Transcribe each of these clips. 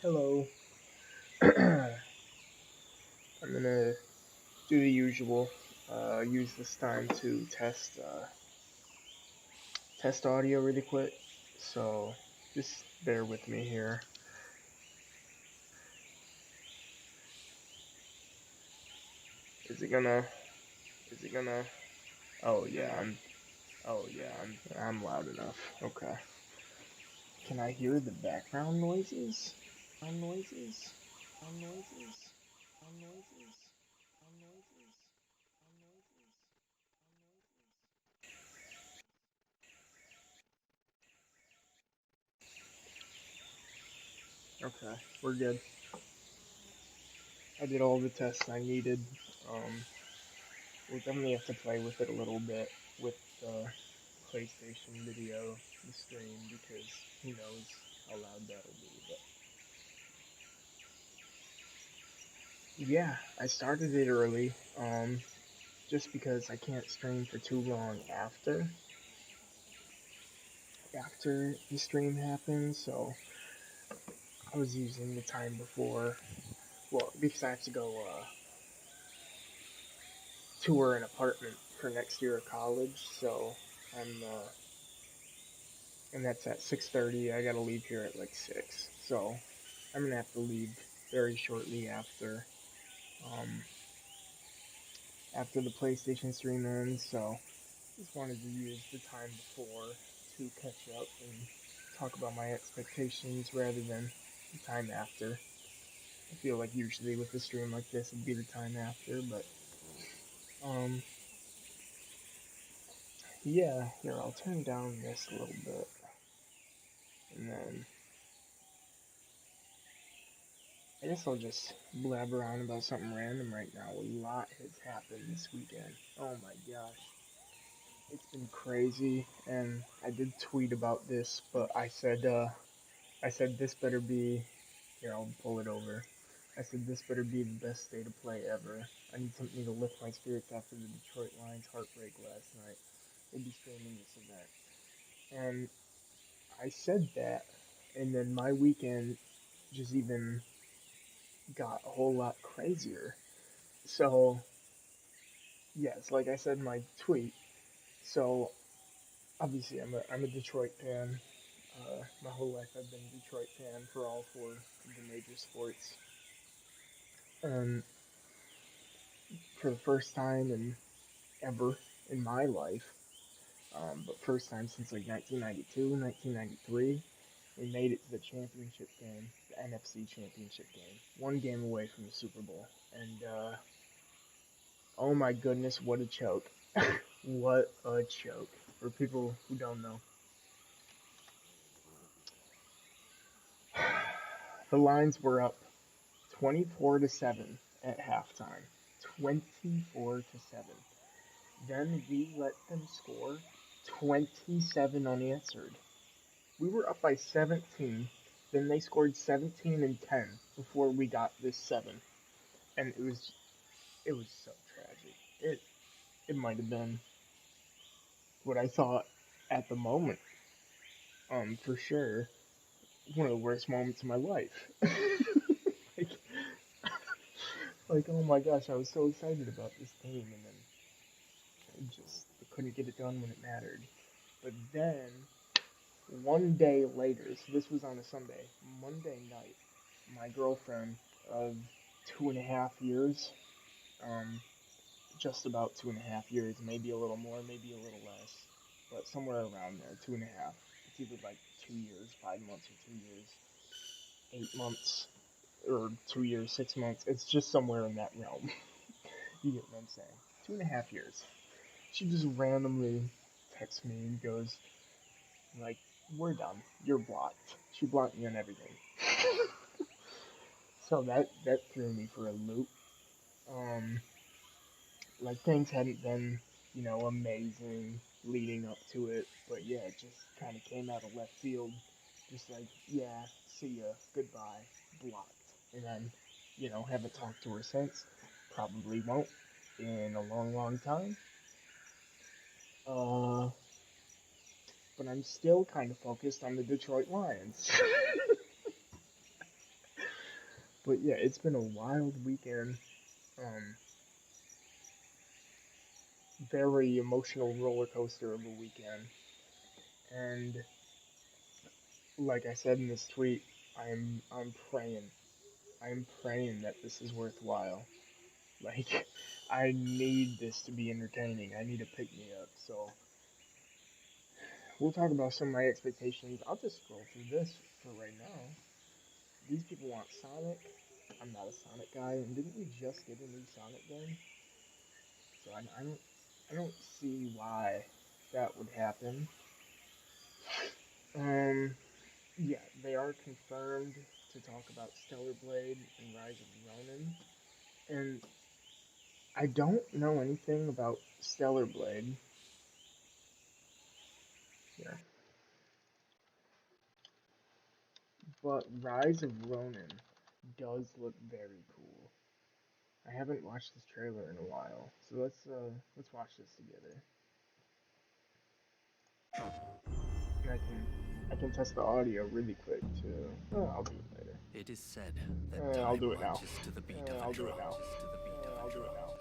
Hello. I'm gonna do the usual. Use this time to test audio really quick. So just bear with me here. Is it gonna? Is it gonna? Oh yeah, I'm. Oh yeah, I'm loud enough. Okay. Can I hear the background noises? Background noises? Background noises? Background noises? Background noises? Background noises? Okay, we're good. I did all the tests I needed. Um, we'll definitely have to play with it a little bit with the PlayStation video, the stream, because who knows how loud that'll be. But yeah, I started it early, just because I can't stream for too long after the stream happens. So I was using the time before, well, because I have to go tour an apartment for next year of college. So I'm and that's at 6:30. I gotta leave here at like 6. So I'm gonna have to leave very shortly um after the PlayStation stream ends. So just wanted to use the time before to catch up and talk about my expectations rather than the time after. I feel like usually with a stream like this it'd be the time after, but um yeah, here I'll turn down this a little bit and then I guess I'll just blabber on about something random right now. A lot has happened this weekend. Oh my gosh. It's been crazy and I did tweet about this, but I said this better be here, I'll pull it over. I said this better be the best state of play ever. I need something to lift my spirits after the Detroit Lions heartbreak last night. We'll be streaming this event. And I said that and then my weekend just even got a whole lot crazier. So yes, like I said in my tweet, so obviously I'm a Detroit fan. My whole life I've been a Detroit fan for all four of the major sports. And for the first time in ever in my life, but first time since like 1992, 1993, we made it to the championship game, the NFC championship game, one game away from the Super Bowl. And oh my goodness, what a choke! What a choke! For people who don't know, the lines were up 24-7 at halftime. 24-7. Then we let them score 27 unanswered. We were up by 17. Then they scored 17 and 10 before we got this 7. And it was so tragic. It might have been what I thought at the moment, for sure, one of the worst moments of my life. like, oh my gosh, I was so excited about this team, and then I couldn't get it done when it mattered. But then one day later, so this was on a Sunday, Monday night, my girlfriend of 2.5 years, um, just about 2.5 years, maybe a little more, maybe a little less, but somewhere around there, 2.5. It's either like 2 years, 5 months, or 2 years, 8 months, or 2 years, 6 months. It's just somewhere in that realm. You get what I'm saying? 2.5 years. She just randomly texts me and goes, like, we're done. You're blocked. She blocked me on everything. So that threw me for a loop. Um, like things hadn't been, amazing leading up to it, but yeah, it just kind of came out of left field. Just like, yeah, see ya, goodbye, blocked. And then, haven't talked to her since. Probably won't in a long, long time. Uh, but I'm still kind of focused on the Detroit Lions. But yeah, it's been a wild weekend. Um, Very emotional roller coaster of a weekend. And like I said in this tweet, I'm praying. I'm praying that this is worthwhile. Like I need this to be entertaining. I need to pick me up. So we'll talk about some of my expectations. I'll just scroll through this for right now. These people want Sonic. I'm not a Sonic guy, and didn't we just get a new Sonic game? So I don't see why that would happen. Um, yeah, they are confirmed to talk about Stellar Blade and Rise of Ronin, and I don't know anything about Stellar Blade. Yeah, but Rise of Ronin does look very cool. I haven't watched this trailer in a while, so let's watch this together. And I can test the audio really quick too. Oh, I'll do it later. It is said that I'll time do it now. marches to the beat of a I'll do drum. it now. I'll do it now.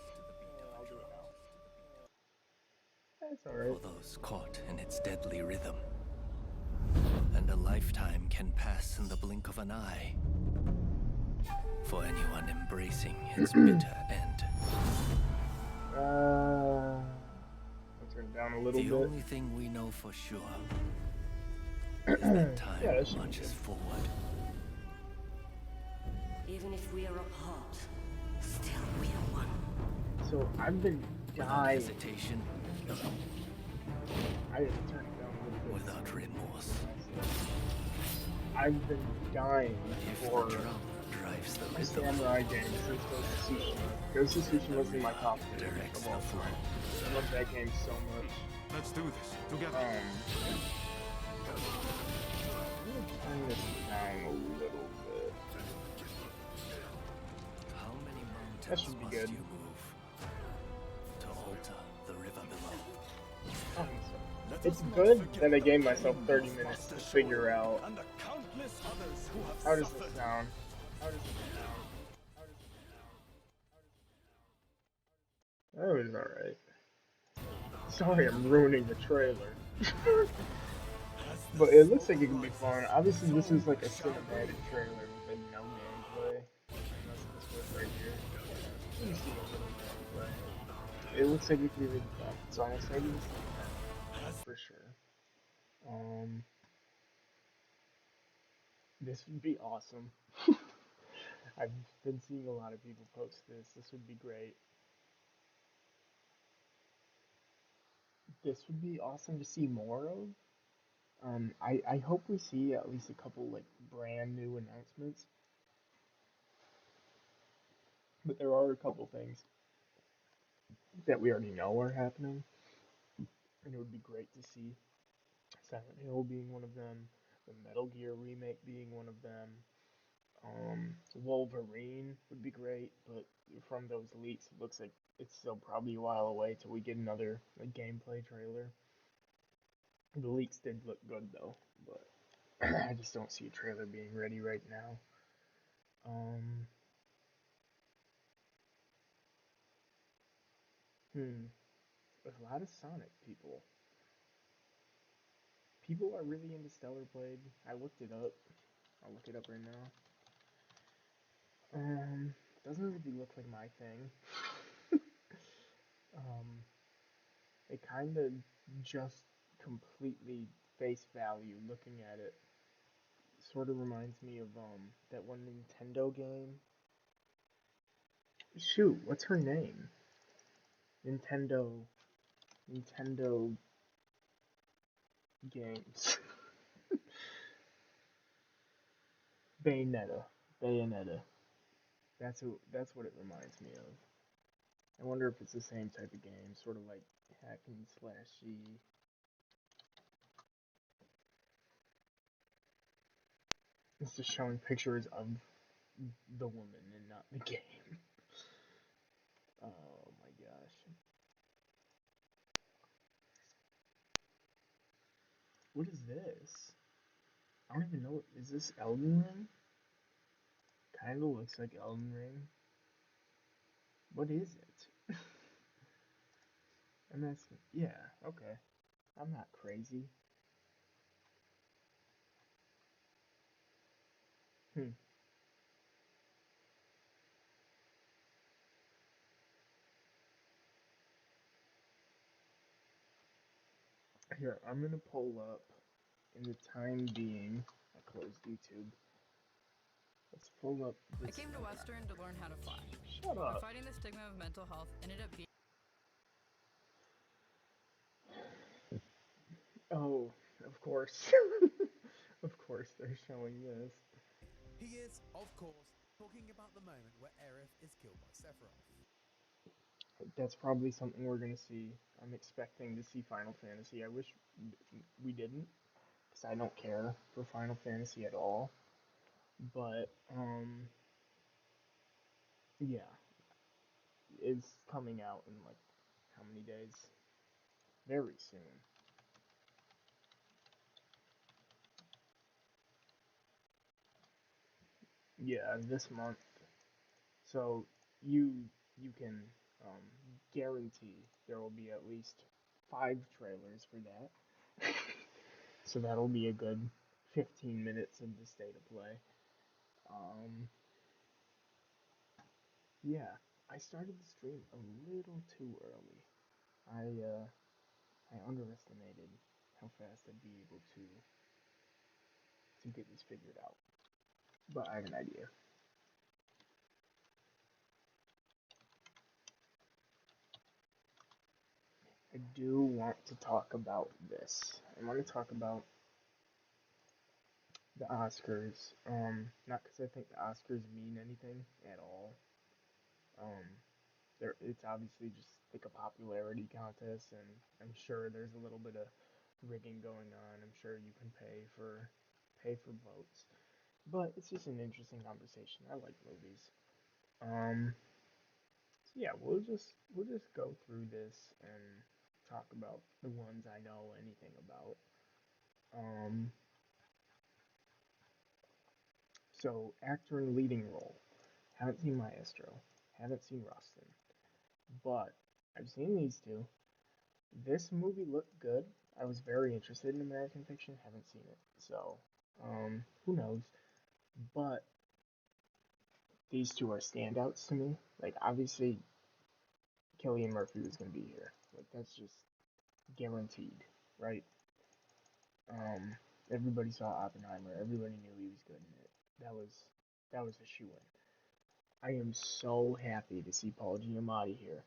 I'll do it now. That's alright. For those caught in its deadly rhythm. And a lifetime can pass in the blink of an eye. For anyone embracing its bitter end. I'll turn it down a little The bit. only thing we know for sure is that time Yeah, that should be marches good. forward. Even if we are apart, still we are one. So I've been Without dying. hesitation, I had to turn it down a little bit. without remorse. I've been dying If for the drum drives the a rhythm, samurai game since Ghost of Tsushima. Ghost of Tsushima was in my top 2 directs of all the flow. time. I love that game so much. Let's do this together. I'm gonna turn this down a little bit. How many That mountains should be must good. you move to alter the river below? It's good that I gave myself 30 minutes to figure out how does this sound. How does it sound? That was alright. Sorry, I'm ruining the trailer. But it looks like it could be fun. Obviously, this is like a cinematic trailer with like no gameplay. Unless this was right here. Let me see a little gameplay. It looks like it could be really fun. So I'm excited to see that. For sure. Um, this would be awesome. I've been seeing a lot of people post this. This would be great. This would be awesome to see more of. I hope we see at least a couple like brand new announcements, but there are a couple things that we already know are happening, and it would be great to see Silent Hill being one of them, the Metal Gear remake being one of them. Wolverine would be great, but from those leaks, it looks like it's still probably a while away till we get another like gameplay trailer. The leaks did look good though, but I just don't see a trailer being ready right now. Um, hmm, a lot of Sonic people. People are really into Stellar Blade. I looked it up. I'll look it up right now. Doesn't really look like my thing. Um, it kind of just completely face value looking at it. Sort of reminds me of that one Nintendo game. Shoot, what's her name? Nintendo Nintendo games. Bayonetta. Bayonetta. That's what it reminds me of. I wonder if it's the same type of game, sort of like hack and slashy. It's just showing pictures of the woman and not the game. Oh my gosh. What is this? I don't even know. Is this Elden Ring? Kind of looks like Elden Ring. What is it? I'm asking. Yeah, okay. I'm not crazy. Hmm. Here, I'm gonna pull up in the time being. I closed YouTube. Let's pull up I this. came to Western to learn how to fly, Shut but up. fighting the stigma of mental health ended up being. Oh, of course. Of course they're showing this. He is, of course, talking about the moment where Aerith is killed by Sephiroth. That's probably something we're gonna see. I'm expecting to see Final Fantasy. I wish we didn't, because I don't care for Final Fantasy at all. But yeah, it's coming out in like how many days? Very soon. Yeah, this month. So you can um, guarantee there will be at least 5 trailers for that. So that'll be a good 15 minutes of the state of play. Um, yeah, I started the stream a little too early. I underestimated how fast I'd be able to get this figured out. But I have an idea. I do want to talk about this. I want to talk about the Oscars. Not because I think the Oscars mean anything at all. Um, it's obviously just like a popularity contest, and I'm sure there's a little bit of rigging going on. I'm sure you can pay for votes, but it's just an interesting conversation. I like movies. So yeah, we'll just go through this and talk about the ones I know anything about. Um, so actor in leading role. Haven't seen Maestro. Haven't seen Rustin. But I've seen these two. This movie looked good. I was very interested in American Fiction. Haven't seen it, so who knows? But these two are standouts to me. Like obviously, Killian Murphy was gonna be here. Like that's just guaranteed, right? Um, everybody saw Oppenheimer. Everybody knew he was good in it. That was a shoe in. I am so happy to see Paul Giamatti here.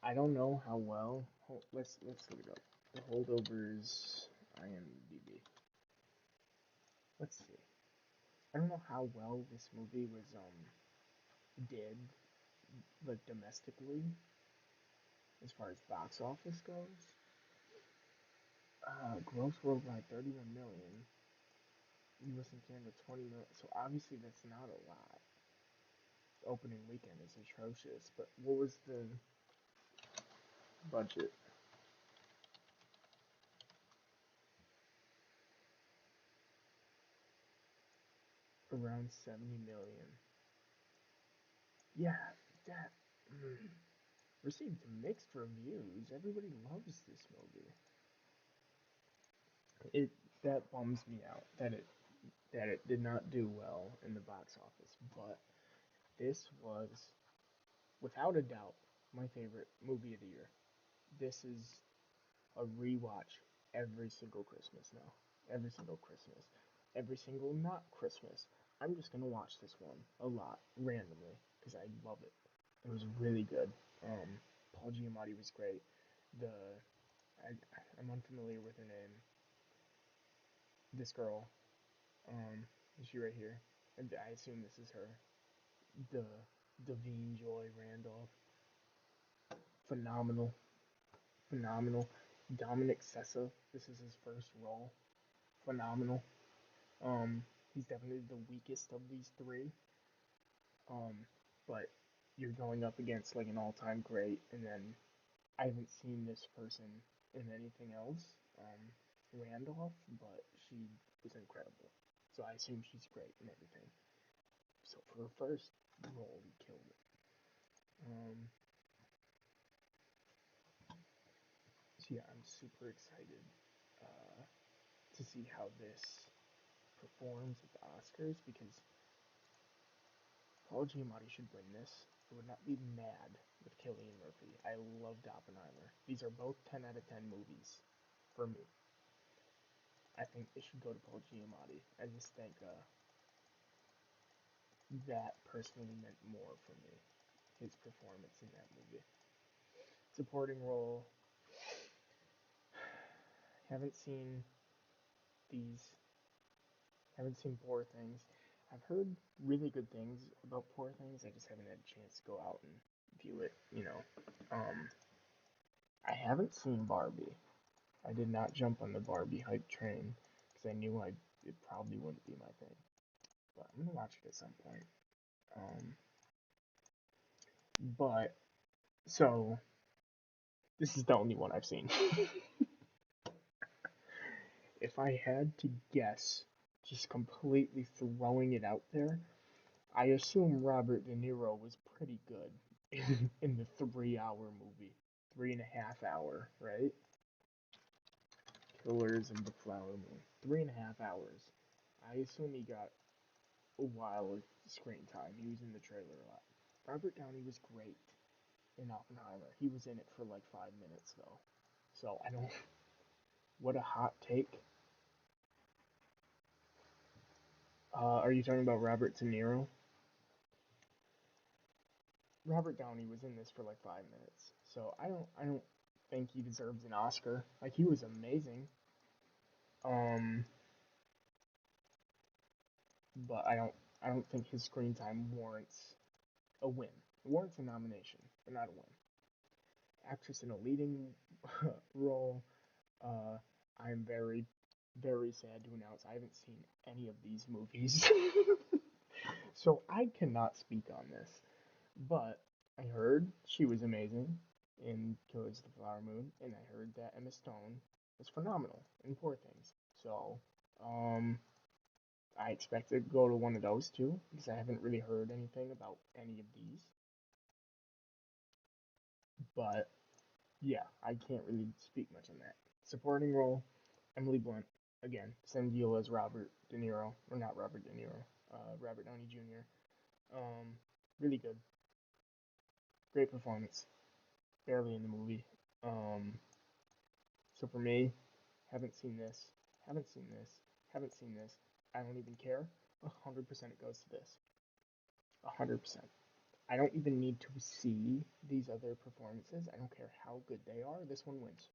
I don't know how well. Let's look it up. The Holdovers IMDb. Let's see. I don't know how well this movie was did like domestically as far as box office goes. Gross worldwide 31 million. U.S. and Canada 20 million. So obviously that's not a lot. Opening weekend is atrocious. But what was the budget? Around 70 million. Yeah, that received mixed reviews. Everybody loves this movie. It that bums me out that it did not do well in the box office, but this was without a doubt my favorite movie of the year. This is a rewatch every single Christmas now. Every single Christmas. Every single not Christmas. I'm just gonna watch this one a lot randomly because I love it. It was really good. Paul Giamatti was great. The I, I'm unfamiliar with her name. This girl, is she right here? I assume this is her. The Davine Joy Randolph, phenomenal, phenomenal. Dominic Sessa, this is his first role, phenomenal. He's definitely the weakest of these three. Um, but you're going up against like an all-time great, and then I haven't seen this person in anything else. Randolph, but she was incredible. So I assume she's great in everything. So for her first role, he killed it. Um, so yeah, I'm super excited uh, to see how this performs at the Oscars because Paul Giamatti should win this. I would not be mad with Cillian Murphy. I loved Oppenheimer. These are both 10 out of 10 movies for me. I think it should go to Paul Giamatti. I just think that personally meant more for me, his performance in that movie. Supporting role, haven't seen these, haven't seen Poor Things. I've heard really good things about Poor Things. I just haven't had a chance to go out and view it, you know. I haven't seen Barbie. I did not jump on the Barbie hype train because I knew it probably wouldn't be my thing. But I'm gonna watch it at some point. Um, but so this is the only one I've seen. If I had to guess, just completely throwing it out there, I assume Robert De Niro was pretty good in the 3 hour movie. 3.5 hour, right? Killers of the Flower Moon. 3.5 hours. I assume he got a while of screen time. He was in the trailer a lot. Robert Downey was great in Oppenheimer. He was in it for like 5 minutes though. So I don't. What a hot take. Are you talking about Robert De Niro? Robert Downey was in this for like 5 minutes. So I don't think he deserves an Oscar. Like he was amazing. Um, but I don't think his screen time warrants a win. It warrants a nomination, but not a win. Actress in a leading role. Uh, I'm very sad to announce I haven't seen any of these movies, so I cannot speak on this. But I heard she was amazing in Killers of the Flower Moon, and I heard that Emma Stone was phenomenal in Poor Things. So, um, I expect to go to one of those two because I haven't really heard anything about any of these. But yeah, I can't really speak much on that. Supporting role, Emily Blunt. Again, same deal as Robert De Niro, or not Robert De Niro, Robert Downey Jr. Really good, great performance. Barely in the movie. Um, so for me, haven't seen this, haven't seen this, haven't seen this. I don't even care. 100% it goes to this. 100%. I don't even need to see these other performances. I don't care how good they are. This one wins.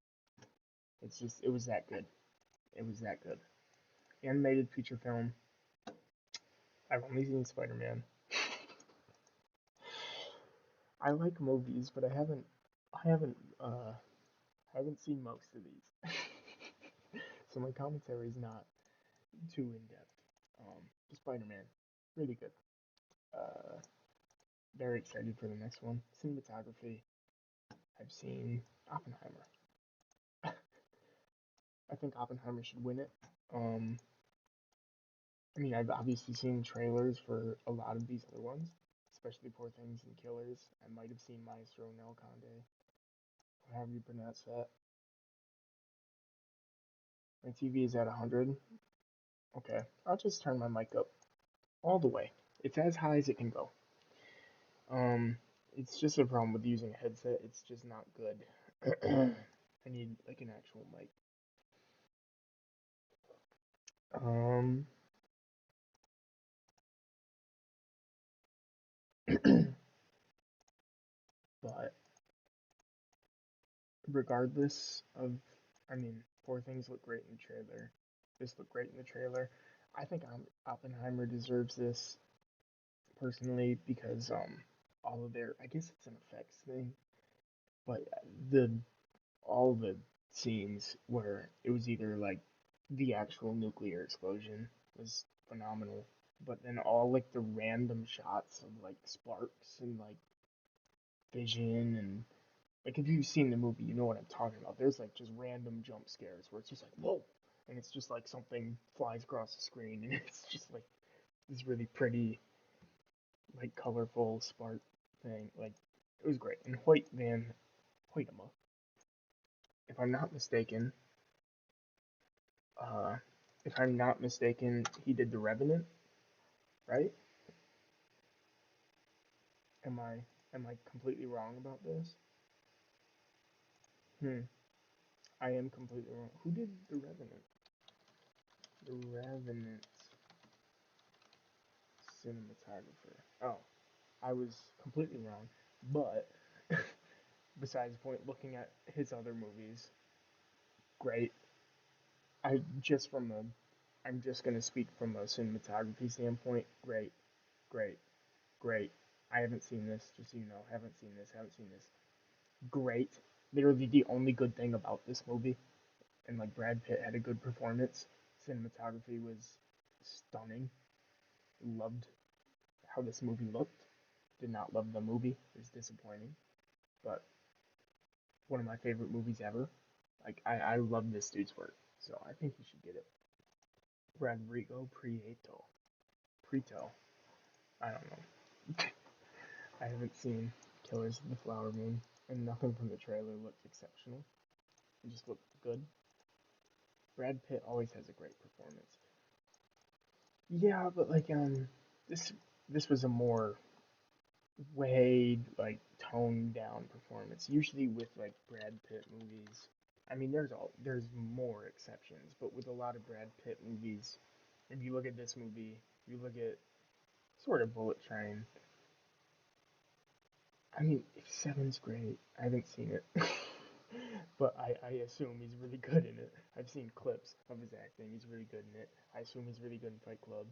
It's just, it was that good. It was that good. Animated feature film. I've only seen Spider Man. I like movies, but I haven't seen most of these. So my commentary is not too in depth. Spider Man, really good. Uh, very excited for the next one. Cinematography. I've seen Oppenheimer. I think Oppenheimer should win it. Um, I mean, I've obviously seen trailers for a lot of these other ones, especially Poor Things and Killers. I might have seen Maestro Nel Conde, however you pronounce that. My TV is at 100. Okay, I'll just turn my mic up all the way. It's as high as it can go. Um, it's just a problem with using a headset. It's just not good. I need like an actual mic. Um, but regardless of, I mean, Poor Things look great in the trailer. This looked great in the trailer. I think Oppenheimer deserves this personally because all of their, I guess it's an effects thing, but the all the scenes where it was either like the actual nuclear explosion was phenomenal, but then all like the random shots of like sparks and like vision and like if you've seen the movie, you know what I'm talking about. There's like just random jump scares where it's just like whoa, and it's just like something flies across the screen, and it's just like this really pretty. like colorful spark thing. Like it was great. And Hoyt Van Hoytema, if I'm not mistaken, uh, if I'm not mistaken, he did The Revenant, right? Am I completely wrong about this? Hmm. I am completely wrong. Who did The Revenant? The Revenant cinematographer. Oh, I was completely wrong. But besides the point, looking at his other movies, great. I just from a, I'm just gonna speak from a cinematography standpoint. Great, great, great. I haven't seen this, just so you know. Haven't seen this. Haven't seen this. Great. Literally the only good thing about this movie, and like Brad Pitt had a good performance. Cinematography was stunning. Loved how this movie looked. Did not love the movie. It was disappointing, but one of my favorite movies ever. Like I love this dude's work, so I think he should get it. Rodrigo Prieto. Prieto. I don't know. I haven't seen Killers of the Flower Moon, and nothing from the trailer looked exceptional. It just looked good. Brad Pitt always has a great performance. Yeah, but like this this was a more way like toned down performance. Usually with like Brad Pitt movies, I mean there's more exceptions, but with a lot of Brad Pitt movies, if you look at this movie, you look at sort of Bullet Train. I mean, Seven's great. I haven't seen it, but I assume he's really good in it. I've seen clips of his acting. He's really good in it. I assume he's really good in Fight Club.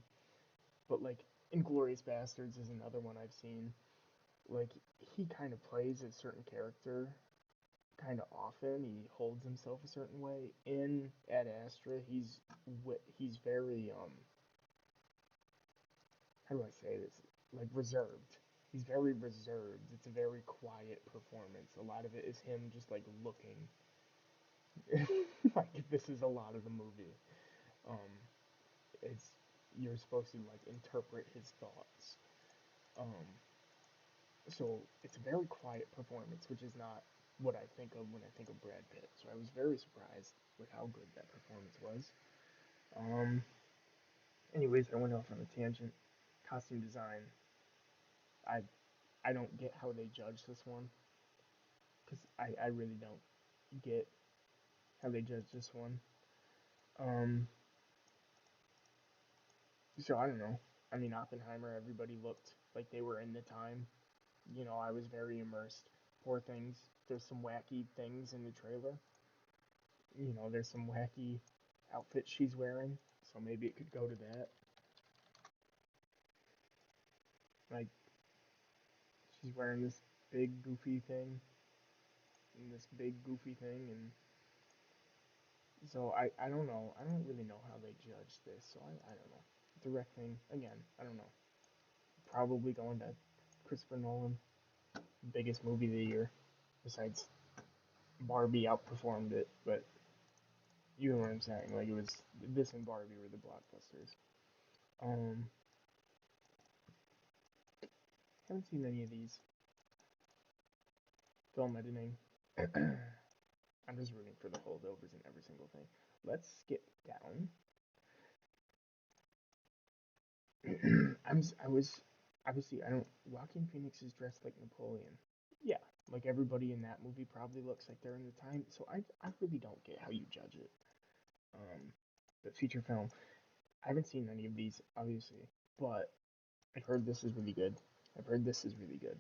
But like Inglorious Bastards is another one I've seen. Like he kind of plays a certain character kind of often. He holds himself a certain way. In Ad Astra, he's very how do I say this? Like reserved. He's very reserved. It's a very quiet performance. A lot of it is him just like looking. Like this is a lot of the movie. Um, it's you're supposed to like interpret his thoughts. Um, so it's a very quiet performance, which is not what I think of when I think of Brad Pitt. So I was very surprised with how good that performance was. Um, anyways, I went off on a tangent. Costume design. I I don't get how they judge this one because I really don't get how they judge this one. Um, so I don't know. I mean, Oppenheimer, everybody looked like they were in the time. You know, I was very immersed. Poor things. There's some wacky things in the trailer. You know, there's some wacky outfit she's wearing, so maybe it could go to that. Like she's wearing this big goofy thing and this big goofy thing, and so I don't know. I don't really know how they judge this, so I don't know. Directing again, I don't know. Probably going to Christopher Nolan, biggest movie of the year, besides Barbie outperformed it, but you know what I'm saying. Like it was this and Barbie were the blockbusters. Um, haven't seen any of these. Film editing. I'm just rooting for the holdovers in every single thing. Let's skip down. I was obviously I don't. Joaquin Phoenix is dressed like Napoleon. Yeah, like everybody in that movie probably looks like they're in the time. So I really don't get how you judge it. Um, the feature film. I haven't seen any of these obviously, but I've heard this is really good. I've heard this is really good.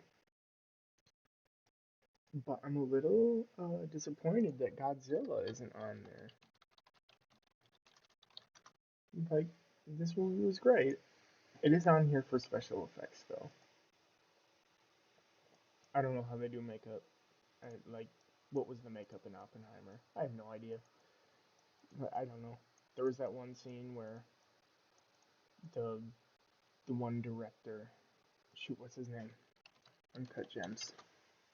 But I'm a little disappointed that Godzilla isn't on there. Like this movie was great. It is on here for special effects though. I don't know how they do makeup. Like, what was the makeup in Oppenheimer? I have no idea. But I don't know. There was that one scene where the the one director, shoot, what's his name? Uncut Gems.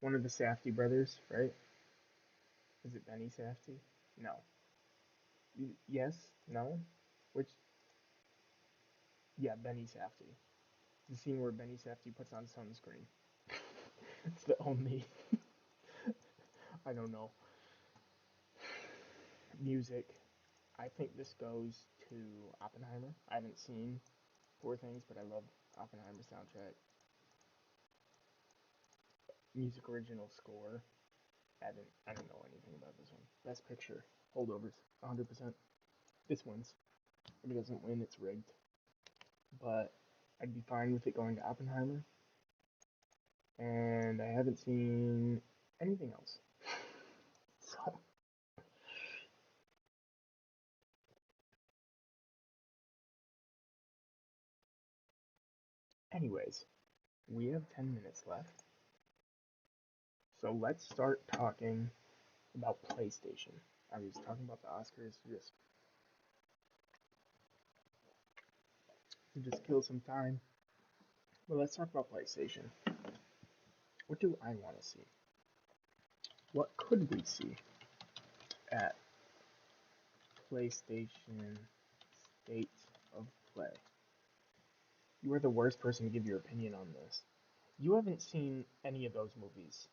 One of the Safdie brothers, right? Is it Benny Safdie? No. Yes? No? Which? Yeah, Benny Safdie. The scene where Benny Safdie puts on sunscreen. It's the only, I don't know, music. I think this goes to Oppenheimer. I haven't seen Poor Things, but I love Oppenheimer soundtrack. Music original score. I don't know anything about this one. Best picture. Holdovers. 100%. This wins. If it doesn't win, it's rigged. But I'd be fine with it going to Oppenheimer. And I haven't seen anything else. So, anyways, we have 10 minutes left. So let's start talking about PlayStation. I was talking about the Oscars to just kill some time. But let's talk about PlayStation. What do I want to see? What could we see at PlayStation State of Play? You are the worst person to give your opinion on this. You haven't seen any of those movies.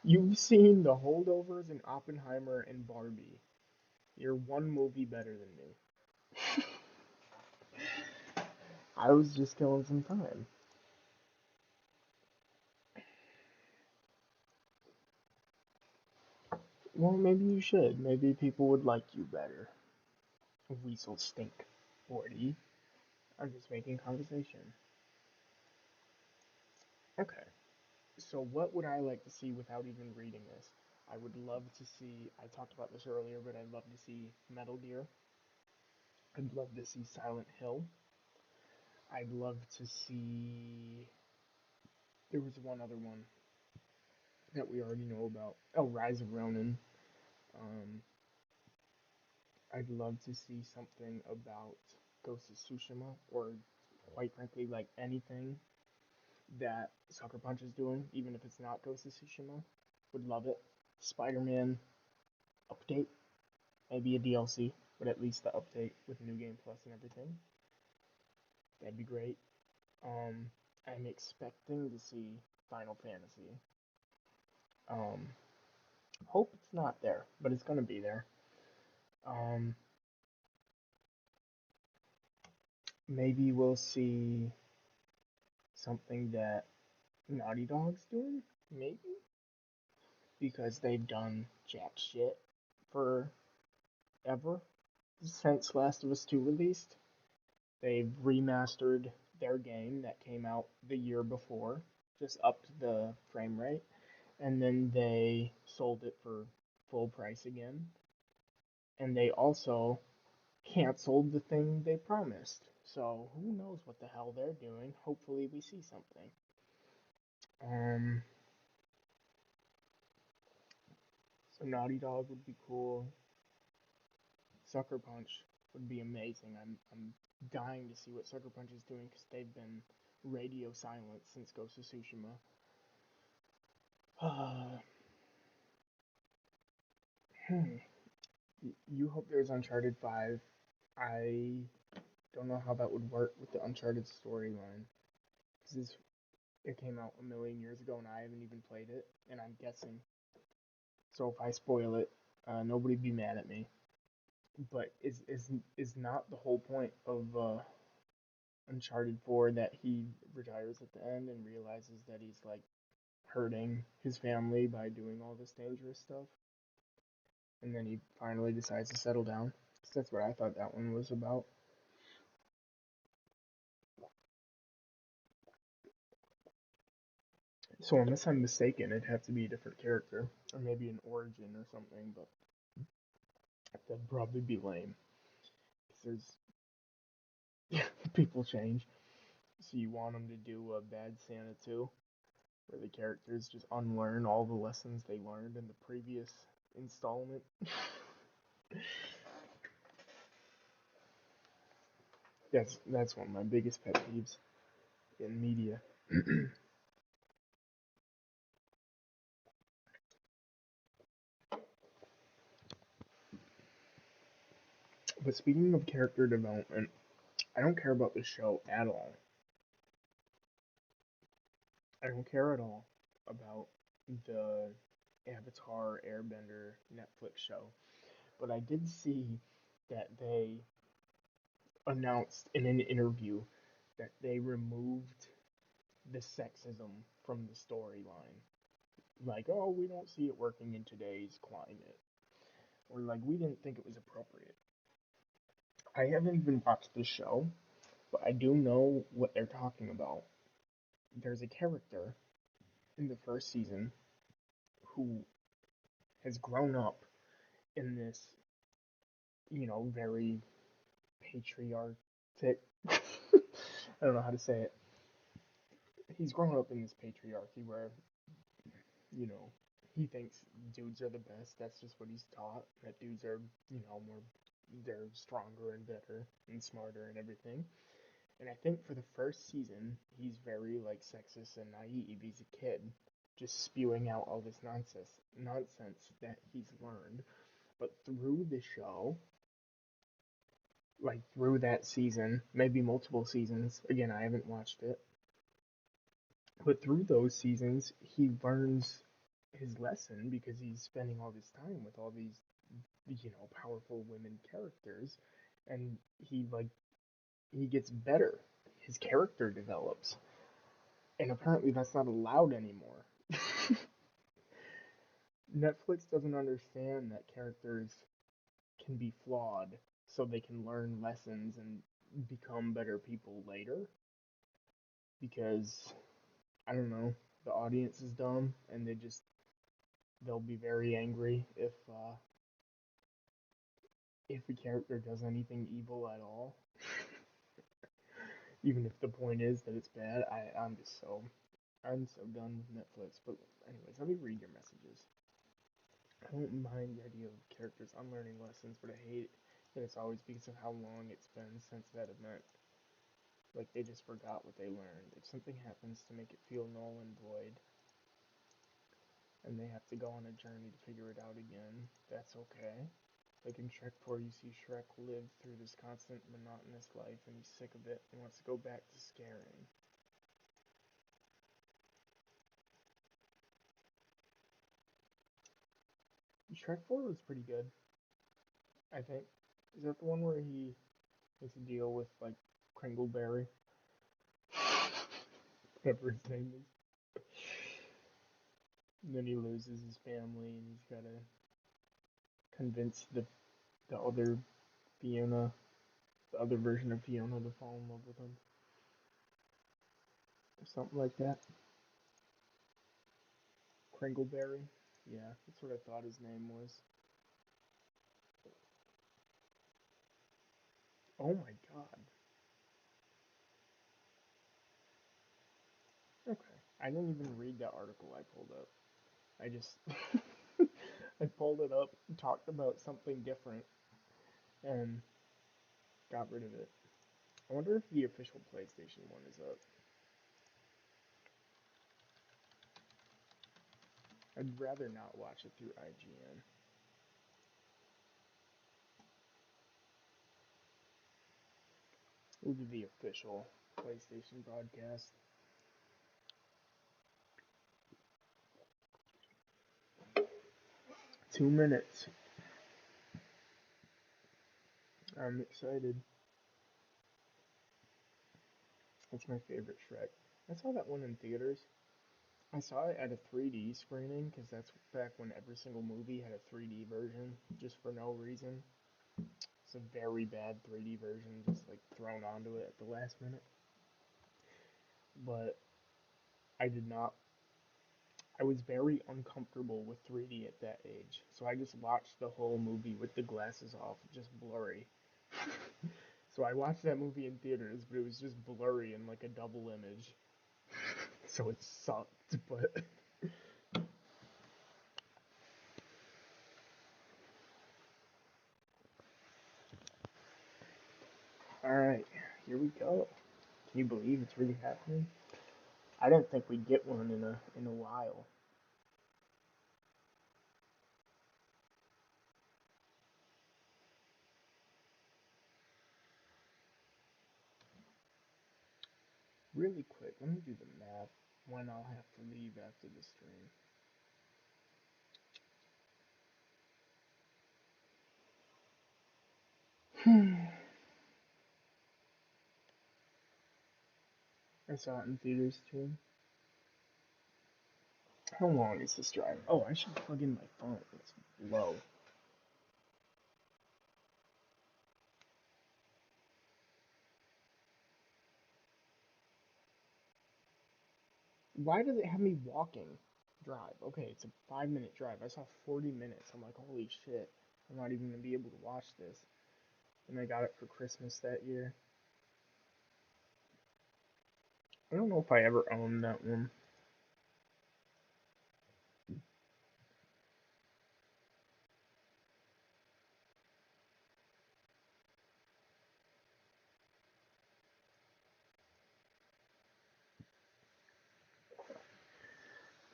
You've seen The Holdovers and Oppenheimer and Barbie. You're one movie better than me. I was just killing some time. Well, maybe you should. Maybe people would like you better. Weasel stink. 40. I'm just making conversation. Okay. So what would I like to see without even reading this? I would love to see, I talked about this earlier, but I'd love to see Metal Gear. I'd love to see Silent Hill. I'd love to see, there was one other one that we already know about. Oh, Rise of Ronin. Um, I'd love to see something about Ghost of Tsushima, or quite frankly, like anything that Sucker Punch is doing, even if it's not Ghost of Tsushima. Would love it. Spider-Man update, maybe a DLC, but at least the update with New Game Plus and everything. That'd be great. Um, I'm expecting to see Final Fantasy. Um, hope it's not there, but it's gonna be there. Um, maybe we'll see something that Naughty Dog's doing, maybe, because they've done jack shit forever since Last of Us 2 released. They've remastered their game that came out the year before, just upped the frame rate, and then they sold it for full price again. And they also canceled the thing they promised. So who knows what the hell they're doing? Hopefully we see something. Um, so Naughty Dog would be cool. Sucker Punch would be amazing. I'm dying to see what Sucker Punch is doing because they've been radio silent since Ghost of Tsushima. You hope there's Uncharted 5. I don't know how that would work with the Uncharted storyline. Because it came out a million years ago and I haven't even played it, and I'm guessing. So if I spoil it, nobody be mad at me. But is not the whole point of Uncharted 4 that he retires at the end and realizes that he's like hurting his family by doing all this dangerous stuff, and then he finally decides to settle down? 'Cause that's what I thought that one was about. So unless I'm mistaken, it'd have to be a different character, or maybe an origin or something. But that'd probably be lame, because there's people change. So you want them to do a Bad Santa 2, where the characters just unlearn all the lessons they learned in the previous installment. That's one of my biggest pet peeves in media. But speaking of character development, I don't care about the show at all. I don't care at all about the Avatar Airbender Netflix show. But I did see that they announced in an interview that they removed the sexism from the storyline. Like, oh, we don't see it working in today's climate. Or like, we didn't think it was appropriate. I haven't even watched the show, but I do know what they're talking about. There's a character in the first season who has grown up in this, very patriarchic. I don't know how to say it. He's grown up in this patriarchy where, you know, he thinks dudes are the best. That's just what he's taught. That dudes are, more, they're stronger and better and smarter and everything. And I think for the first season, he's very like sexist and naive. He's a kid, just spewing out all this nonsense that he's learned. But through the show, like through that season, maybe multiple seasons. Again, I haven't watched it, but through those seasons, he learns his lesson because he's spending all this time with all these, powerful women characters, and he gets better. His character develops, and apparently that's not allowed anymore. Netflix doesn't understand that characters can be flawed so they can learn lessons and become better people later because I don't know, the audience is dumb and they'll be very angry if a character does anything evil at all. Even if the point is that it's bad. I'm so done with Netflix. But anyways, let me read your messages. I don't mind the idea of characters unlearning lessons, but I hate that it's always because of how long it's been since that event. Like they just forgot what they learned. If something happens to make it feel null and void, and they have to go on a journey to figure it out again, that's okay. Like in Shrek 4, you see Shrek live through this constant monotonous life and he's sick of it and wants to go back to scaring. Shrek 4 was pretty good, I think. Is that the one where he makes a deal with, like, Kringleberry? Whatever his name is. And then he loses his family and he's gotta convince the other Fiona, the other version of Fiona to fall in love with him. Or something like that. Kringleberry? Yeah, that's what I thought his name was. Oh my god. Okay. I didn't even read that article I pulled up. I just I pulled it up, talked about something different, and got rid of it. I wonder if the official PlayStation one is up. I'd rather not watch it through IGN. We'll do the official PlayStation broadcast. 2 minutes. I'm excited. That's my favorite Shrek. I saw that one in theaters. I saw it at a 3D screening because that's back when every single movie had a 3D version just for no reason. It's a very bad 3D version just like thrown onto it at the last minute. But I did not. I was very uncomfortable with 3D at that age. So I just watched the whole movie with the glasses off, just blurry. So I watched that movie in theaters, but it was just blurry and like a double image. So it sucked, but alright, here we go. Can you believe it's really happening? I didn't think we'd get one in a while. Really quick, let me do the math when I'll have to leave after the stream. I saw it in theaters too. How long is this drive? Oh, I should plug in my phone. It's low. Why does it have me walking drive? Okay, it's a 5 minute drive. I saw 40 minutes. I'm like, holy shit. I'm not even gonna be able to watch this. And I got it for Christmas that year. I don't know if I ever owned that one.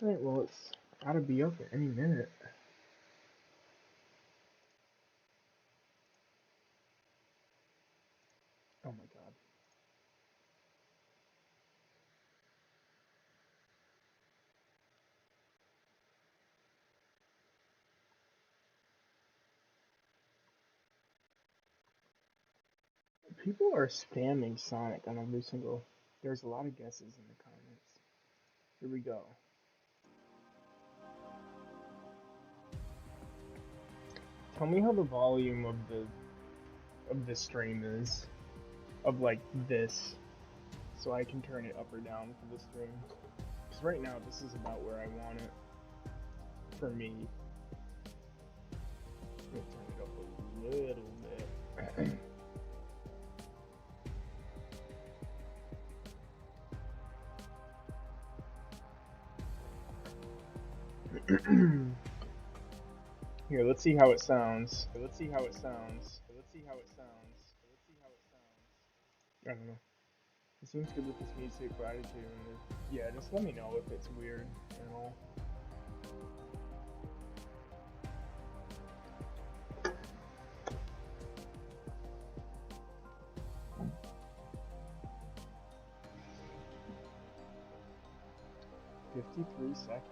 Alright, well, it's gotta be up at any minute. Oh my god. People are spamming Sonic on every single. There's a lot of guesses in the comments. Here we go. Tell me how the volume of the stream is. Of like this. So I can turn it up or down for the stream. Because right now this is about where I want it. For me. Let me turn it up a little bit. Here, let's see how it sounds. Let's see how it sounds. Let's see how it sounds. Let's see how it sounds. I don't know. It seems good with this music attitude. Yeah, just let me know if it's weird at all. "53 seconds."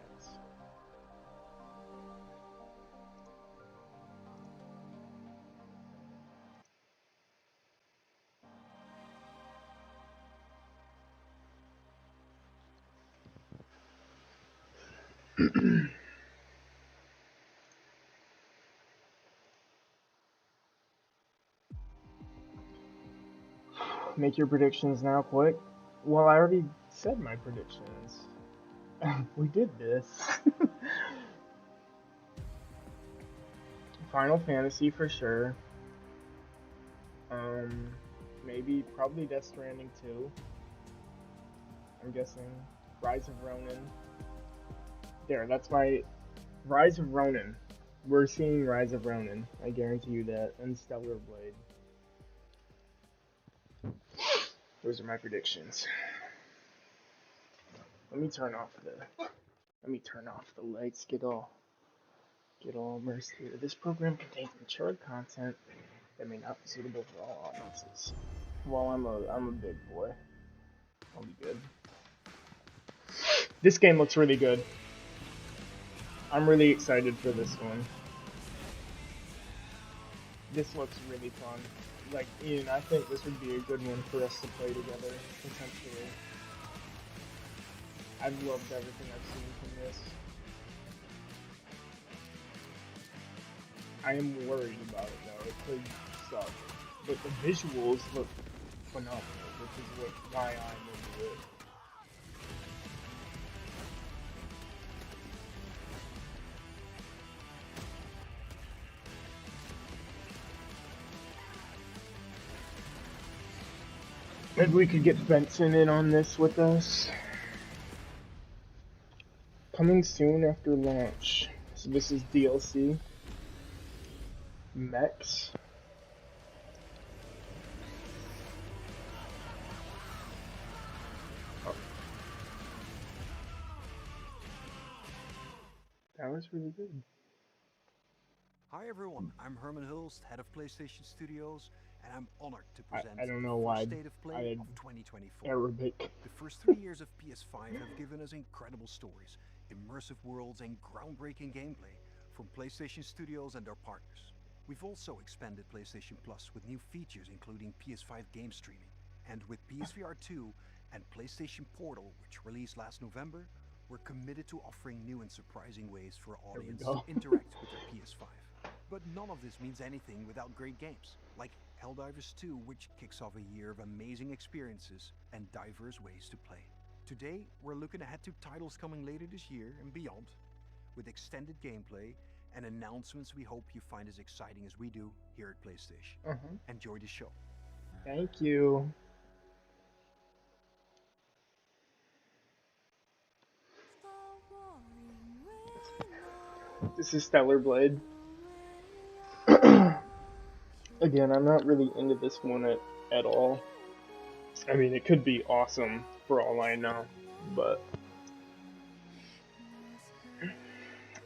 Make your predictions now, quick. Well, I already said my predictions. We did this. Final Fantasy for sure. Maybe, probably Death Stranding 2. I'm guessing. Rise of Ronin. There, that's my... Rise of Ronin. We're seeing Rise of Ronin. I guarantee you that. And Stellar Blade. Those are my predictions. Let me turn off the lights. Get all immersed here. This program contains mature content that may not be suitable for all audiences. Well, I'm a big boy. I'll be good. This game looks really good. I'm really excited for this one. This looks really fun. Like, Ian, I think this would be a good one for us to play together, potentially. I've loved everything I've seen from this. I am worried about it though, it could suck. But the visuals look phenomenal, which is why I'm into it. Maybe we could get Benson in on this with us. Coming soon after launch. So this is DLC. Mechs. Oh. That was really good. Hi everyone, I'm Herman Hulst, head of PlayStation Studios, and I'm honored to I, present I don't the know first why state of I play had of 2024. Arabic. The first 3 years of PS5 have given us incredible stories, immersive worlds, and groundbreaking gameplay from PlayStation Studios and our partners. We've also expanded PlayStation Plus with new features including PS5 game streaming. And with PSVR 2 and PlayStation Portal, which released last November, we're committed to offering new and surprising ways for our There we audience go. to interact with their PS5. But none of this means anything without great games, like Helldivers 2, which kicks off a year of amazing experiences and diverse ways to play. Today, we're looking ahead to titles coming later this year and beyond, with extended gameplay and announcements we hope you find as exciting as we do here at PlayStation. Uh-huh. Enjoy the show. Thank you. This is Stellar Blade. Again, I'm not really into this one at all. I mean, it could be awesome for all I know, but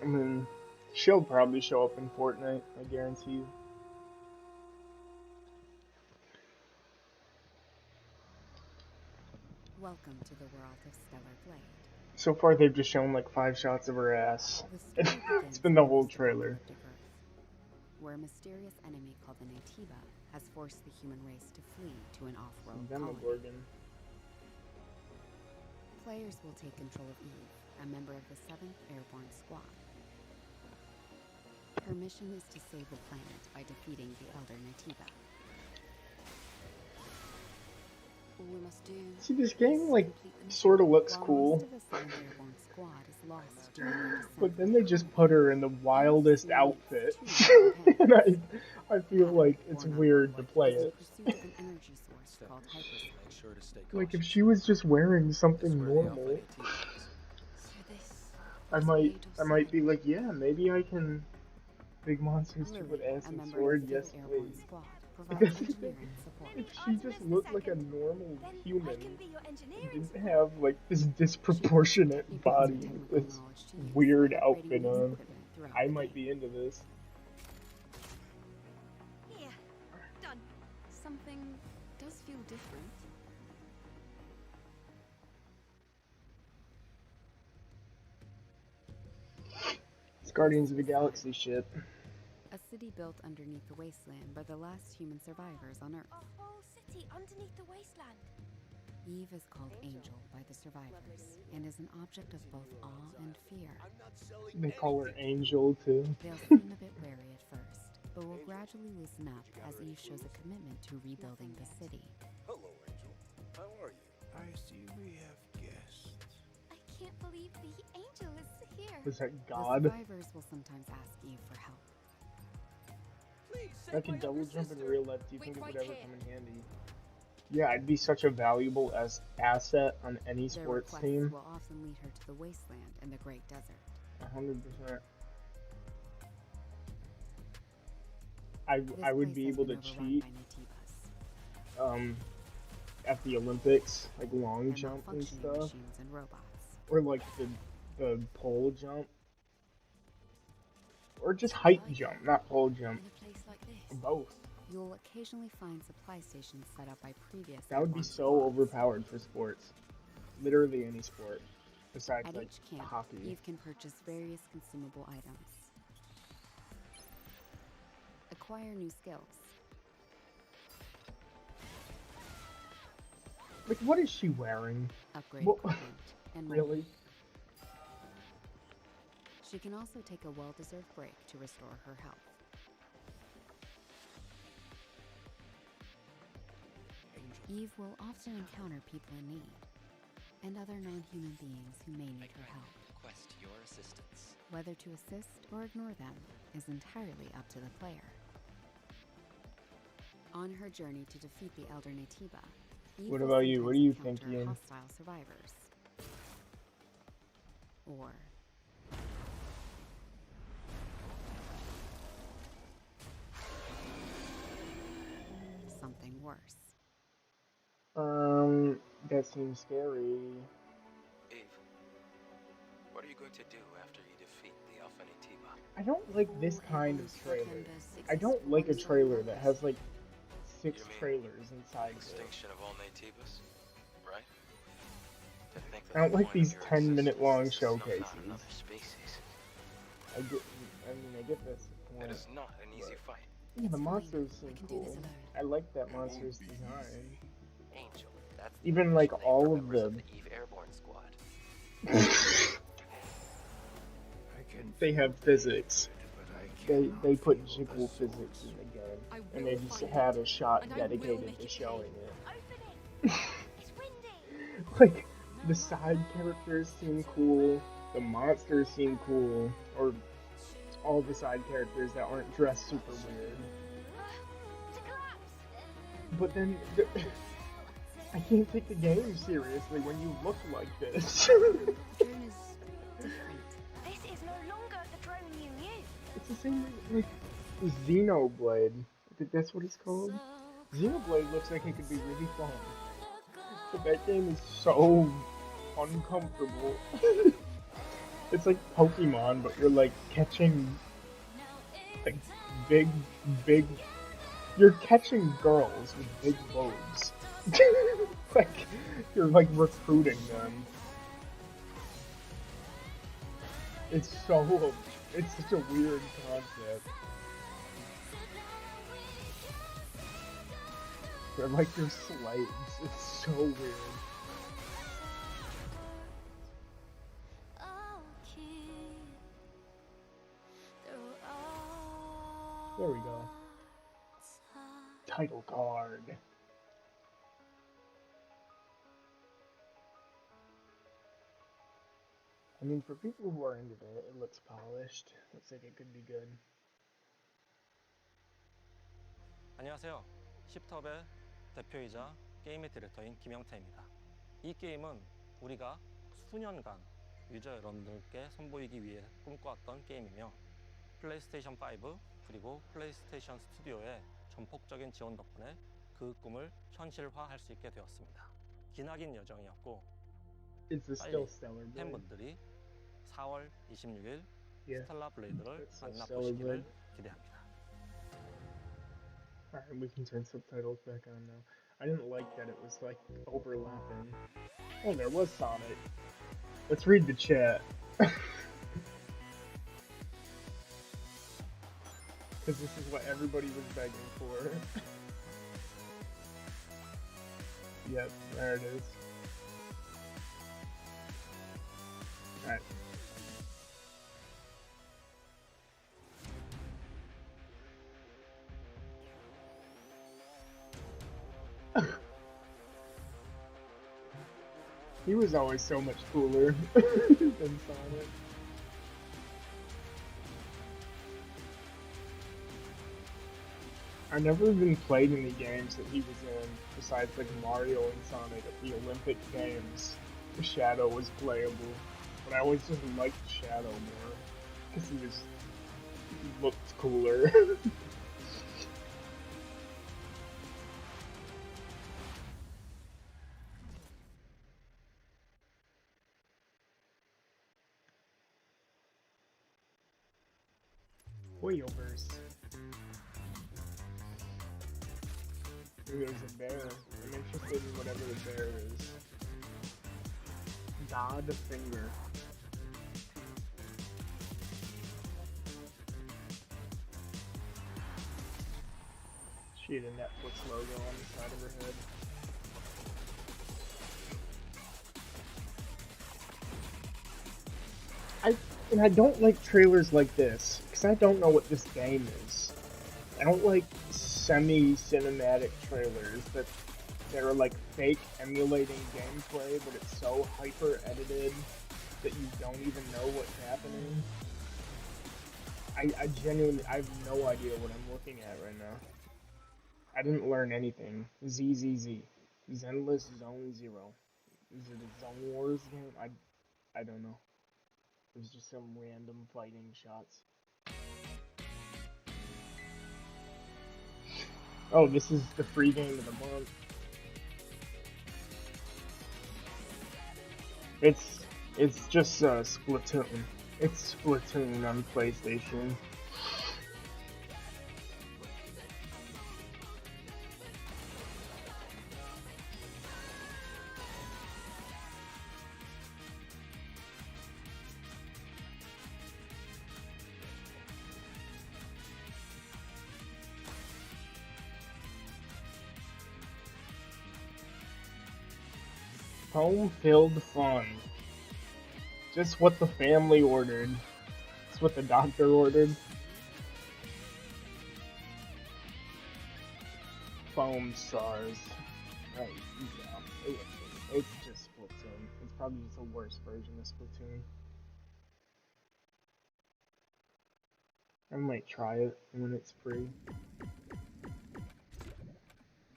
I mean, she'll probably show up in Fortnite, I guarantee you. Welcome to the world of Stellar Blade. So far, they've just shown like 5 shots of her ass. The story It's begins been the in whole most trailer. apocalyptic Earth, where a mysterious enemy called the Natiba has forced the human race to flee to an off-world colony. Demogorgon. Players will take control of Eve, a member of the 7th Airborne Squad. Her mission is to save the planet by defeating the Elder Natiba. All we must do See, this game like complete the mission. sort of looks While cool, most of the 7th Airborne Squad is lost during their descent but then on they the just colony, put her in the wildest outfit, and I feel like it's weird to play is in it. pursuit of an energy source called hyperspace. Make sure to stay Like if cautious. she was just wearing This is something where the Alpha normal, AT is. So this I is might Blade of I might be Seven. like, yeah, maybe I can. Big monsters Lily, with ass a and member sword, of the yes 5th Airborne please. Squad, Because provides engineering support. if she just looked like a normal Then I human, can be your and engineering didn't have like this disproportionate She body brings her with technical this knowledge to use weird by upgrading outfit Eve's on, equipment throughout I the might game. be into this. Here, done. Something does feel different. It's Guardians of the Galaxy shit. A city built underneath the wasteland by the last human survivors on Earth. A whole city underneath the wasteland. Eve is called Angel by the survivors and is an object of both awe and fear. They call her Angel too. They'll seem a bit wary at first, but will gradually loosen up as Eve shows a commitment to rebuilding the city. Hello, Angel. How are you? I see we have guests. I can't believe the angel is here. Was that The God? survivors will sometimes ask Eve for help. If I could double jump in real life, do you think it would ever come in handy? Yeah, I'd be such a valuable asset on any Their sports requests team. will often lead her to the wasteland and the Great Desert. 100%. This I would place be has able to been overrun cheat by Natibas at the Olympics, like long and jump and malfunctioning stuff, machines and robots. or like the pole jump, or just height jump, not pole jump, In a place like or this. both. You'll occasionally find supply stations set up by previous That would be airborne so squads. overpowered for sports, literally any sport, besides At like each camp, hockey. Eve can purchase various consumable items. Acquire new skills. Like, what is she wearing? Upgrade Well, equipment, and more. Really? She can also take a well-deserved break to restore her health. Eve will often encounter people in need, and other non-human beings who may need her help. Request your assistance. Whether to assist or ignore them is entirely up to the player. On her journey to defeat the Elder Natiba, Eve What will about you? What do you sometimes think, encounter Ian? hostile survivors. Or something worse. That seems scary. Eve, what are you going to do after you defeat the Alpha Natiba? I don't like this kind of trailer. I don't like a trailer that has like 6 You mean trailers inside this. extinction of all natives, right? To think I that don't the like point these of your 10-minute existence long is to snuff out showcases. another species. I get this It point. is not an easy fight. Yeah, the It's fine. monsters We seem can do cool. this alone. I like that It monster's won't be design. easy. Angel, that's the Even like official name all for of members the of the Eve Airborne Squad. I can they feel have the physics. hatred, but I They cannot put feel the jiggle source. physics in the game, I and they will just find had it, a shot and I will dedicated make to it showing pay. it. Open it. It's windy. Like, the side characters seem cool, the monsters seem cool, or all the side characters that aren't dressed super weird. To collapse. But then, I can't take the game seriously when you look like this. Drone is different. This is no longer the drone you knew. It's the same like Xenoblade. I think that's what it's called. Xenoblade looks like it could be really fun. But that game is so uncomfortable. It's like Pokemon, but you're like catching like big. You're catching girls with big boobs. Like you're like recruiting them. It's such a weird concept. They're like your slaves. It's so weird. There we go. Title card. I mean, for people who are into it, it looks polished. Looks like it could be good. 안녕하세요. 10텁의 대표이자 게임의 디렉터인 김영태입니다. 이 게임은 우리가 수년간 유저 여러분들께 선보이기 위해 꿈꿔왔던 게임이며 플레이스테이션 5 그리고 플레이스테이션 스튜디오의 전폭적인 지원 덕분에 그 꿈을 현실화할 수 있게 되었습니다. 기나긴 여정이었고 빨리 팬분들이 4월 26일 스텔라 블레이드를 만나보시기를 기대합니다. Alright, we can turn subtitles back on now. I didn't like that it was like overlapping. Oh, there was Sonic. Let's read the chat. Because this is what everybody was begging for. Yep, there it is. Alright. He was always so much cooler than Sonic. I never even played any games that he was in, besides like Mario and Sonic at the Olympic Games. Shadow was playable, but I always just liked Shadow more, because he looked cooler. Goobers. Maybe there's a bear. I'm interested in whatever the bear is. God Finger. She had a Netflix logo on the side of her head. I don't like trailers like this, because I don't know what this game is. I don't like semi-cinematic trailers that are like fake emulating gameplay, but it's so hyper-edited that you don't even know what's happening. I genuinely, I have no idea what I'm looking at right now. I didn't learn anything. ZZZ. Zenless Zone Zero. Is it a Zone Wars game? I don't know. It was just some random fighting shots. Oh, this is the free game of the month. It's just Splatoon. It's Splatoon on PlayStation. Foam-filled fun. Just what the family ordered. It's what the doctor ordered. Foam stars. Right, yeah. It's just Splatoon. It's probably just a worse version of Splatoon. I might try it when it's free.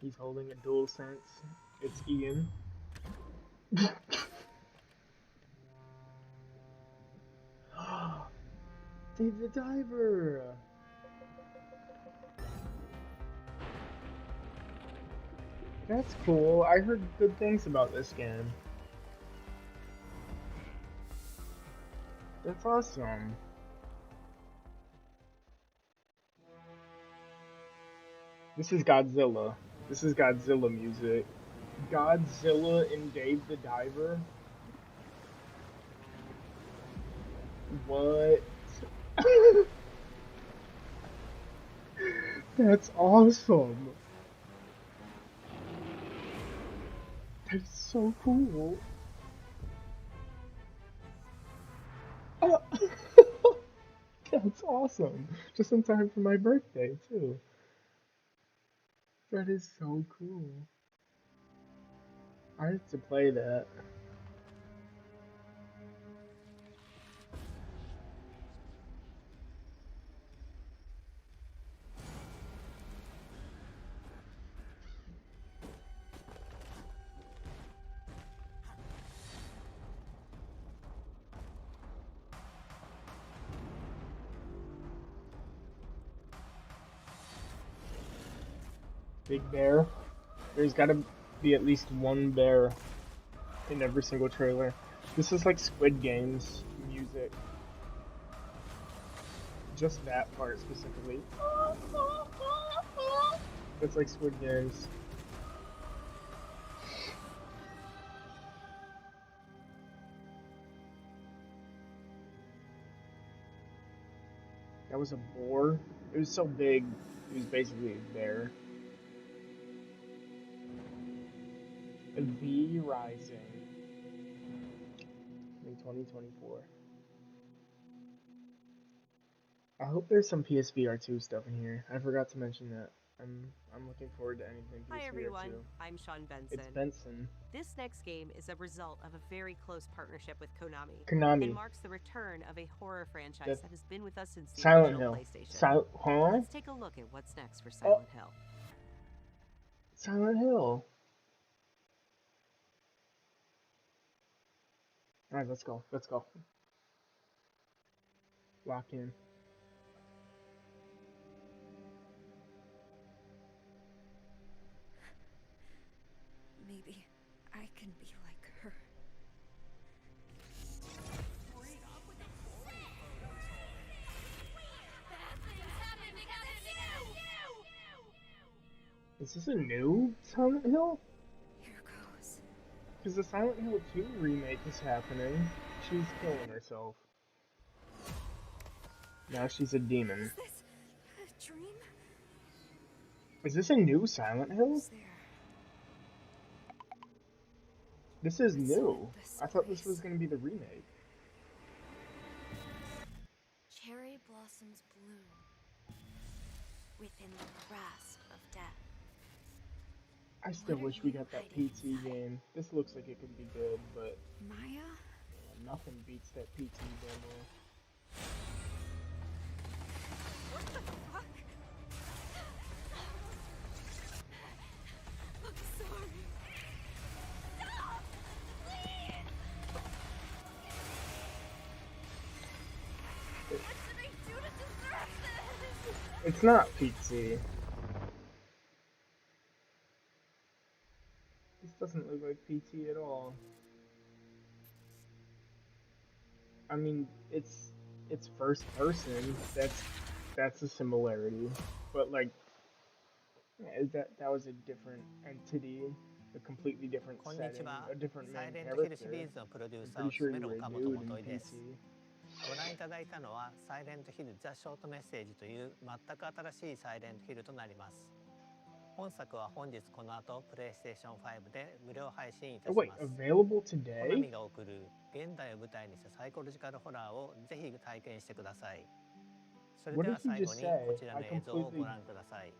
He's holding a DualSense. It's Ian. Dave the Diver! That's cool. I heard good things about this game. That's awesome. This is Godzilla. This is Godzilla music. Godzilla and Dave the Diver? What? That's awesome. That's so cool. That's awesome. Just in time for my birthday, too. That is so cool. I have to play that. Big bear. There's gotta be at least one bear in every single trailer. This is like Squid Games music. Just that part specifically. It's like Squid Games. That was a boar. It was so big, it was basically a bear. V Rising in 2024. I hope there's some PSVR 2 stuff in here. I forgot to mention that. I'm looking forward to anything PSVR 2. Hi everyone, I'm Sean Benson. It's Benson. This next game is a result of a very close partnership with Konami. Konami. And marks the return of a horror franchise that has been with us since the Silent original Hill. PlayStation. Huh? Let's take a look at what's next for Silent Hill. Silent Hill. Alright, let's go. Let's go. Lock in. Maybe I can be like her. Is this a new Silent Hill? Here goes. Because the Silent Hill 2 remake is happening. She's killing herself. Now she's a demon. Is this a dream? Is this a new Silent Hill? Is there? This is new. I thought this was going to be the remake. Cherry blossoms bloom within the grasp of death. I still wish we got that PT game. This looks like it could be good, but Maya? nothing beats that PT demo. What the fuck? I'm sorry. Stop! Please! What did I do to deserve this? It's not PT. This doesn't look like PT at all. I mean, it's first person. That's a similarity, but like, that was a different entity, a completely different setting, a different main サイレントヒル character. シリーズのプロデュー I'm サーを pretty sure 務め you る were a 岡本 dude 元 in 井です PT. ご覧いただいたのはサイレントヒルザ・ショートメッセージという全く新しいサイレントヒルとなります本作は本日この後プレイステーション5で無料配信いた Oh し wait, ます。 available コナ today? ミが送る現代を舞台にしたサイコロジカルホラーをぜひ体験してください。それ What で did は he 最後 just に say? こちら I の映像を completely ご覧ください。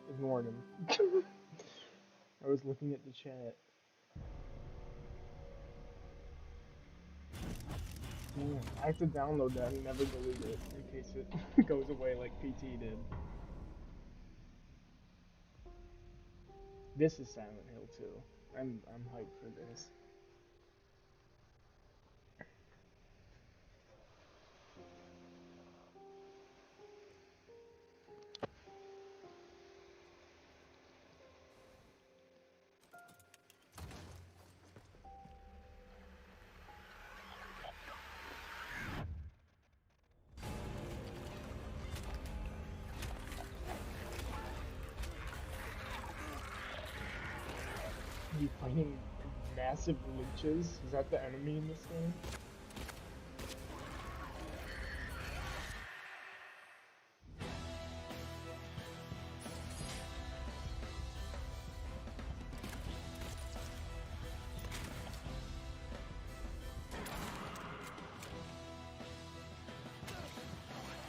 ignored him. I was looking at the chat. Damn, I have to download that and never delete it in case it goes away like PT did. This is Silent Hill 2. I'm hyped for this. You fighting massive leeches? Is that the enemy in this game?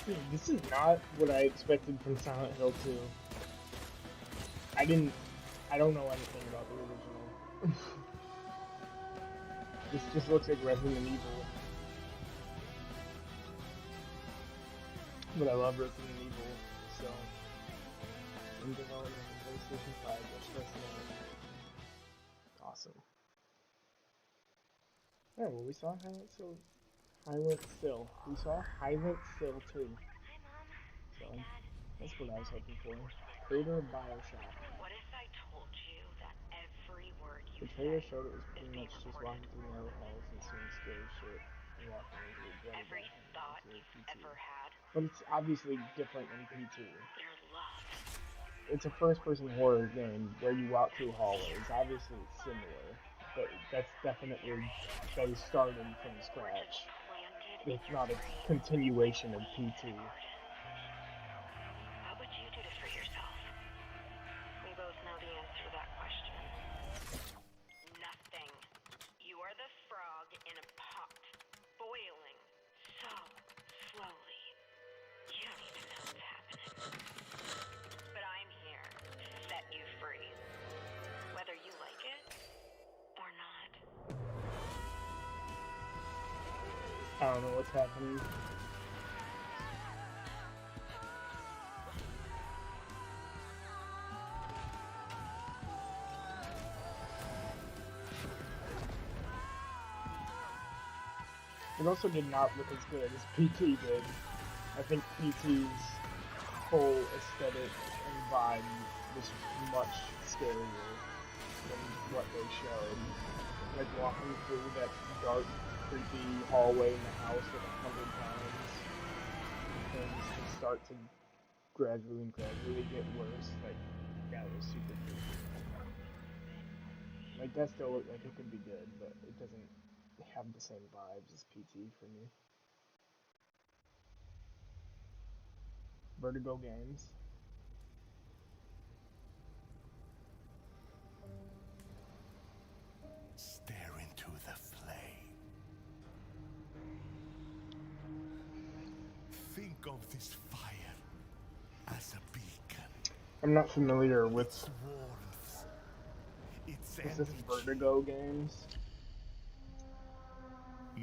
Dude, this is not what I expected from Silent Hill 2. I don't know anything about the original. This just looks like Resident Evil. But I love Resident Evil, so in development for PlayStation 5, what's best name? Awesome. Yeah, well, we saw Highlight Still. We saw Highlight Still too. So that's what I was hoping for. Creator of Bioshock. What if I told you that every word you The trailer say showed it was is pretty being much just recorded? walking through narrow halls and seeing scary shit and walking into a dreaded Every bathroom thought into you've PT. ever had, But it's obviously different than PT. your love. It's a first-person horror game where you walk through hallways. Obviously, it's similar, but that's definitely they started from scratch. It's not a continuation of PT. What would you do to free yourself? We both know the answer to that question. Nothing. You are the frog in a pot, boiling so slowly. You don't even know what's happening. But I'm here to set you free. Whether you like it or not. I don't know what's happening. It also did not look as good as PT did. I think PT's whole aesthetic and vibe was much scarier than what they showed. Like walking through that dark, creepy hallway in the house like 100 times. Things just start to gradually get worse. Like, that was super creepy. Like, that still looked like it could be good, but it doesn't have the same vibes as PT for me. Vertigo Games. Stare into the flame. Think of this fire as a beacon. I'm not familiar with. Its warmth, its Is this energy. Vertigo Games?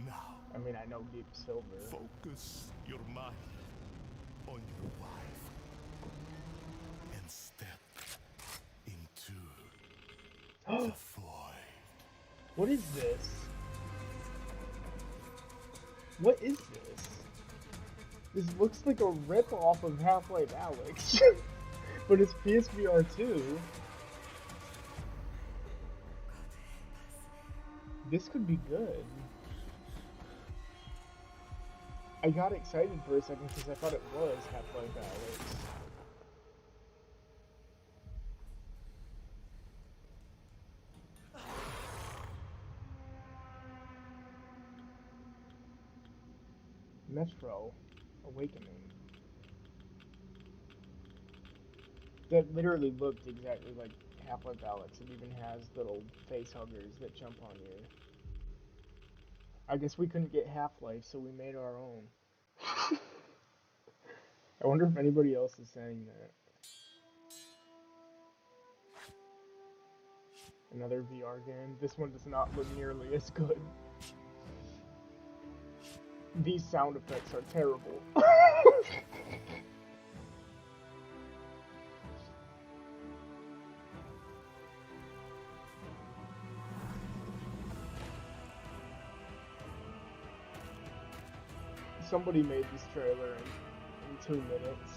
Now, I mean, I know Deep Silver. focus your mind on your wife and step into the void. What is this? What is this? This looks like a rip-off of Half-Life Alyx. But it's PSVR 2. This could be good. I got excited for a second because I thought it was Half-Life Alyx. Metro Awakening. That literally looked exactly like Half-Life Alyx. It even has little face huggers that jump on you. I guess we couldn't get Half-Life, so we made our own. I wonder if anybody else is saying that. Another VR game. This one does not look nearly as good. These sound effects are terrible. Somebody made this trailer in 2 minutes.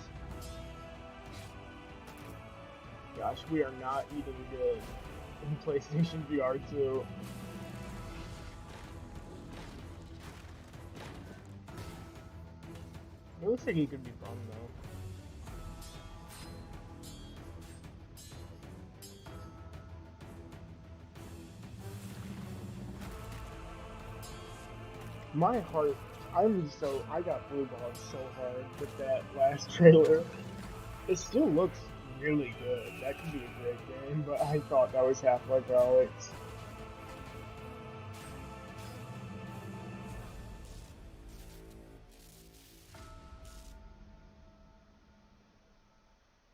Gosh, we are not eating good in PlayStation VR 2. It looks like it could be fun though. My heart, I got blue balls so hard with that last trailer. It still looks really good. That could be a great game, but I thought that was Half-Life Alyx.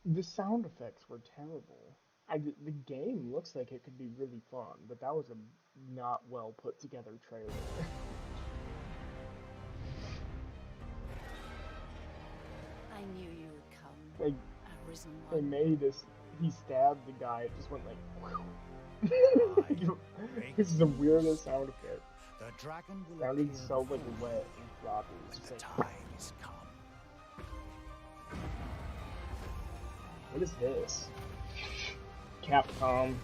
The sound effects were terrible. The game looks like it could be really fun, but that was a not well put together trailer. I knew you would come. Like, Arisen they one. made this. He stabbed the guy. It just went like. This is the weirdest sound effect. The dragon will Sounded appear so like before wet and floppy. you It's when just the like, time is come. what is this? Capcom.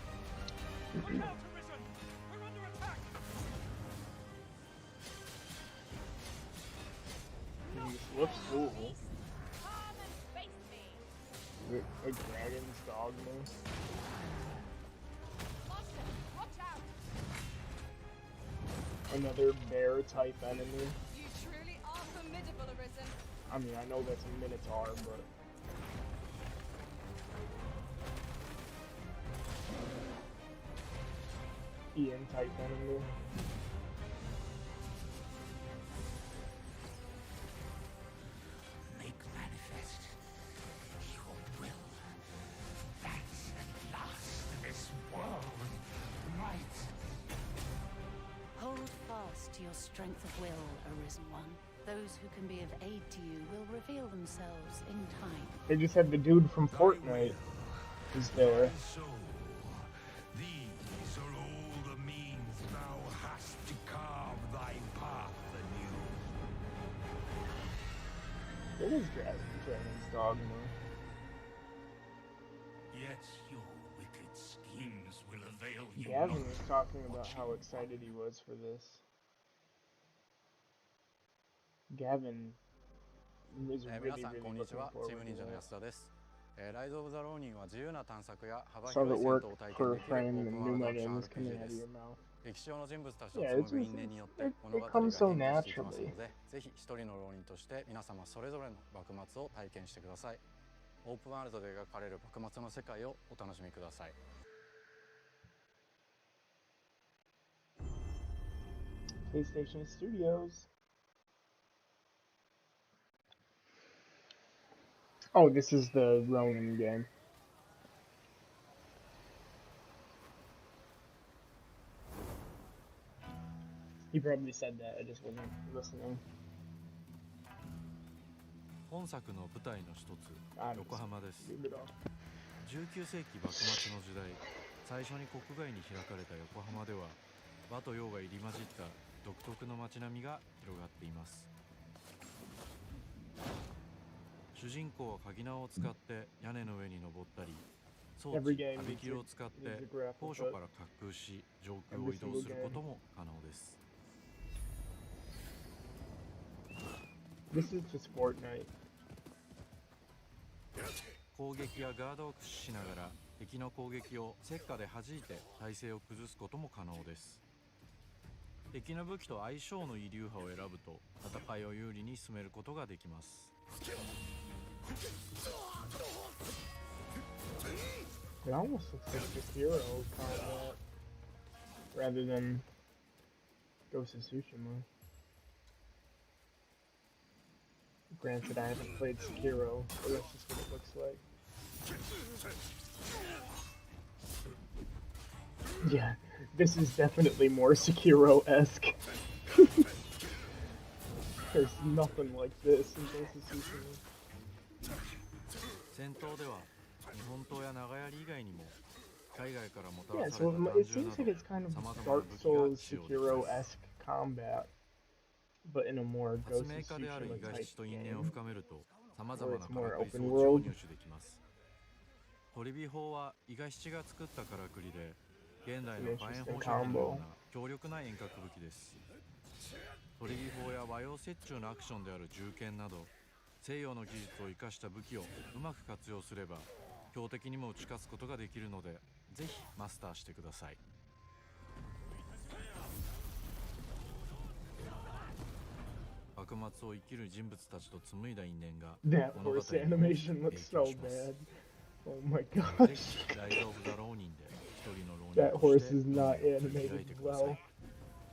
This looks cool. A dragon's dogma. Another bear type enemy. You truly are formidable, Arisen. I mean, I know that's a minotaur, but. Ian type enemy. Make manifest your will. That's at last this world might. Hold fast to your strength of will, Arisen One. Those who can be of aid to you will reveal themselves in time. They just had the dude from Fortnite who's there. So, these are all the means thou hast to carve thy path anew. It is Dragon's dogma. Yet your wicked schemes will avail you Gavin not. was talking about how excited he was for this. Gavin is 皆 really, さん really こんにち looking は。チー forward ム忍者 to の that. 安田です。ライズ・オブ・ザ・ローニンは自由な探索や幅 Saw 広 it い戦 work 闘を体 for 験 a できる frame オー and プンワー knew ルド my アクション name was coming RPG で out of す。 your mouth. 歴史上の人物たちと Yeah, 紡ぐ因縁によって物語が comes so 変化していきます naturally. ので、ぜひ一人の浪人として皆様それぞれの幕末を体験してください。オープンワールドで描かれる幕末の世界をお楽しみください。PlayStation Studios. Oh, this is the Ronin game. He probably said that, I just wasn't listening. 本作の舞台の一つ、横浜です。Leave it off. 19世紀幕末の時代、最初に国外に開かれた横浜では、和と洋が入り混じった独特の街並みが広がっています。主人公は鍵縄を使って屋根の上に登ったり、装置、アビキルを使って高所から滑空し、上空を移動することも可能です。This is just Fortnite. 攻撃やガードを駆使しながら敵の攻撃を石火で弾いて体勢を崩すことも可能です。敵の武器と相性のいい流派を選ぶと戦いを有利に進めることができます。It almost looks like Sekiro combat rather than Ghost of Tsushima. Granted, I haven't played Sekiro, but that's just what it looks like. Yeah, this is definitely more Sekiro-esque. There's nothing like this in Ghost of Tsushima. 戦闘では日本刀や長槍以外にも海外からもた Yeah, らされ so た弾 it 銃な seems ど like it's kind of さまざまな Dark 武器が Souls 使用できます Sekiro-esque combat, but in a more 発 Ghost 明 of 家である Tsushima 東 type 吉と因縁を game. 深めるとさまざま Where な it's から more くり装 open 置を world. 入手できますトリビ砲は伊賀七が作ったからくりで現代の火炎放射器のような強力な遠隔武器ですトリビ砲や和洋折衷のアクションである銃剣など西洋の技術を生かした武器をうまく活用すれば標的にも打ち勝つことができるのでぜひマスターしてください幕末を生きる人物たちと紡いだ因縁が That 物語に horse 影 animation 響 looks し so ます bad. Oh my ぜ gosh. ひライズ・オブ・ザ・浪人で一人の浪 That 人と horse して is not 開い animated てください well.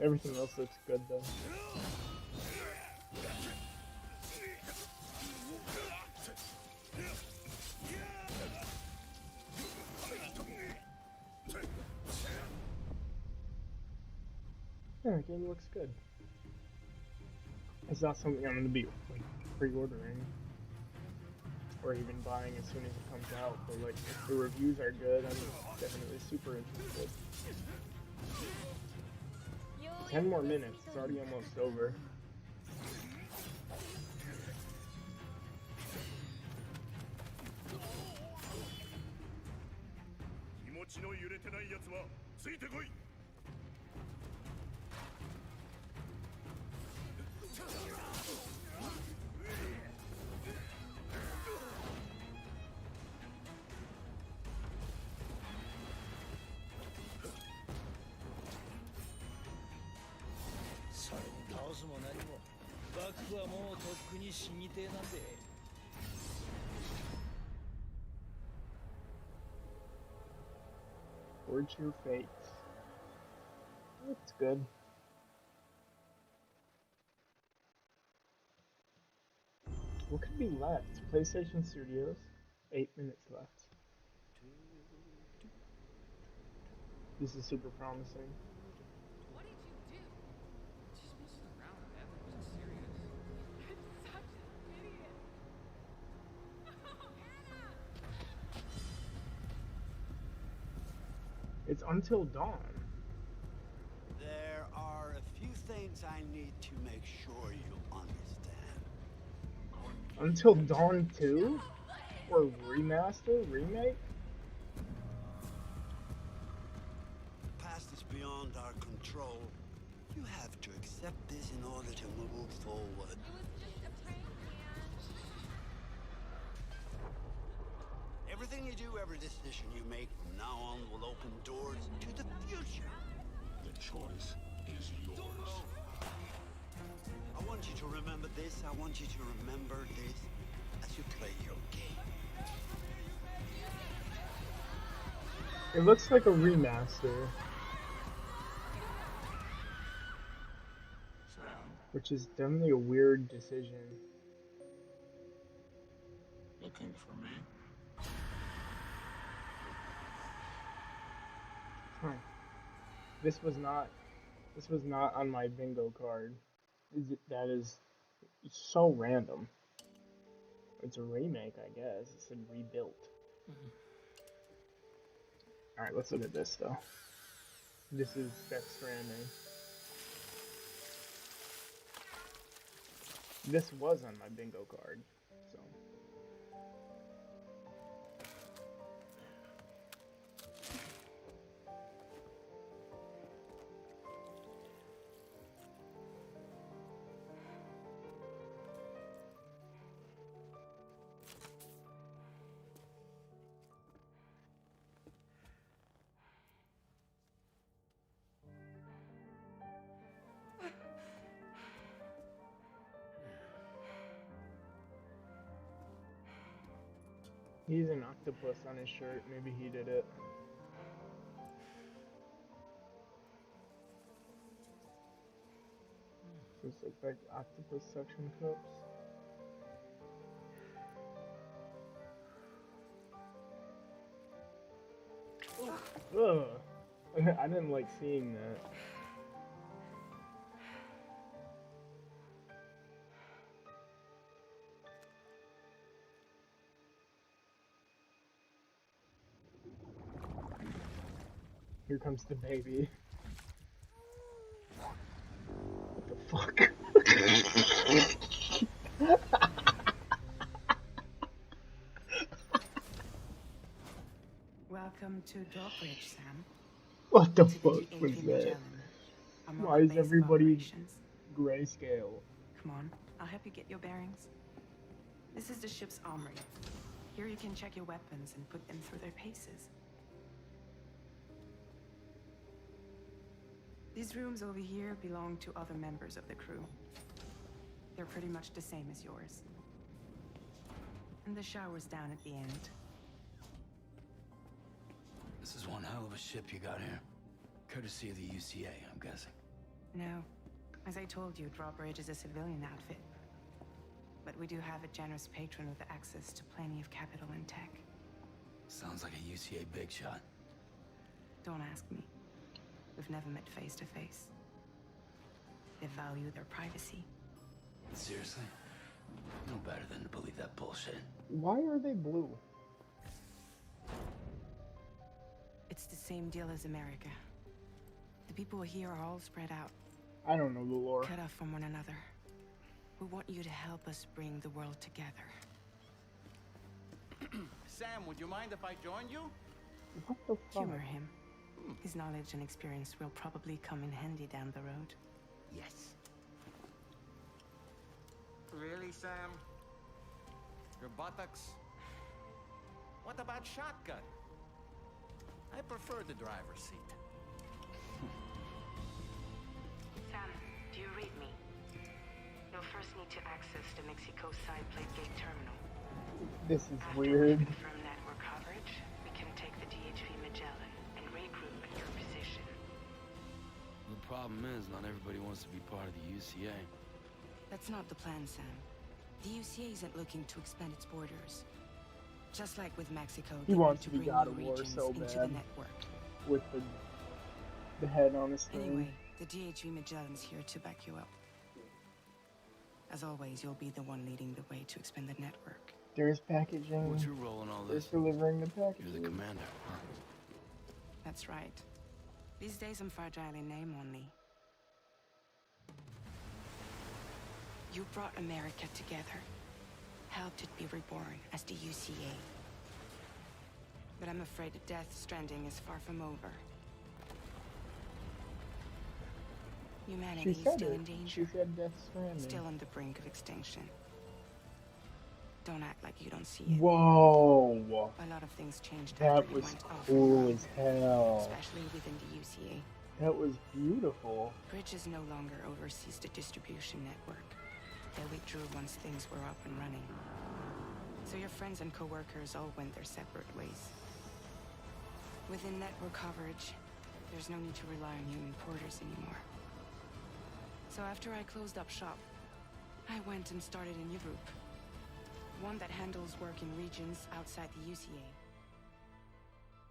Everything else looks good though. Yeah, the game looks good. It's not something I'm gonna be like pre-ordering or even buying as soon as it comes out, but like if the reviews are good, I'm definitely super interested. 10 more minutes, it's already almost over. Forge your fate. That's good. What could be left? PlayStation Studios. 8 minutes left. This is super promising. What did you do? Just messing around, man. That wasn't serious. You're such an idiot. It's Until Dawn. There are a few things I need to make sure you understand. Until Dawn 2? Or remaster? Remake? The past is beyond our control. You have to accept this in order to move forward. It was just a prank, man. Everything you do, every decision you make from now on will open doors to the future. The choice is yours. I want you to remember this. I want you to remember this as you play your game. It looks like a remaster. Which is definitely a weird decision. Looking for me? Huh. This was not on my bingo card. That is so random. It's a remake, I guess. It said rebuilt. Alright, let's look at this though. This is Death Stranding. This was on my bingo card, so. He's an octopus on his shirt. Maybe he did it. This looks like octopus suction cups. Ugh. I didn't like seeing that. Here comes the baby. What the fuck? Welcome to Dawbridge, Sam. What the To fuck the was DHV that? Magellan. I'm on Why the is base of everybody operations. grayscale? Come on, I'll help you get your bearings. This is the ship's armory. Here you can check your weapons and put them through their paces. These rooms over here belong to other members of the crew. They're pretty much the same as yours. And the shower's down at the end. This is one hell of a ship you got here. Courtesy of the UCA, I'm guessing. No. As I told you, Drawbridge is a civilian outfit. But we do have a generous patron with access to plenty of capital and tech. Sounds like a UCA big shot. Don't ask me. We've never met face to face. They value their privacy. Seriously? No better than to believe that bullshit. Why are they blue? It's the same deal as America. The people here are all spread out. I don't know the lore. Cut off from one another. We want you to help us bring the world together. Sam, would you mind if I joined you? What the fuck? Humor him. His knowledge and experience will probably come in handy down the road. Yes. Really, Sam? Your buttocks? What about shotgun? I prefer the driver's seat. Sam, do you read me? You'll first need to access the Mexico side plate gate terminal. This is After weird. we confirm network coverage, we can take the DHV Magellan and regroup at your position. The problem is, not everybody wants to be part of the UCA. That's not the plan, Sam. The UCA isn't looking to expand its borders. Just like with Mexico, He they wants want to be bring God new of War regions so into the bad. network. With the head on his screen. Anyway, the DHV Magellan's here to back you up. As always, you'll be the one leading the way to expand the network. There's packaging. What's your role in all There's this? delivering the package. You're the commander, huh? That's right. These days I'm fragile in name only. You brought America together. Helped it be reborn as the UCA. But I'm afraid Death Stranding is far from over. Humanity is still in danger. She said Death Stranding. Still on the brink of extinction. Don't act like you don't see it. Whoa! A lot of things changed That after was we went off. cool as hell. Especially within the UCA. That was beautiful. Bridges no longer oversees the distribution network. They withdrew once things were up and running. So your friends and co-workers all went their separate ways. Within network coverage, there's no need to rely on human porters anymore. So after I closed up shop, I went and started a new group. One that handles work in regions outside the UCA.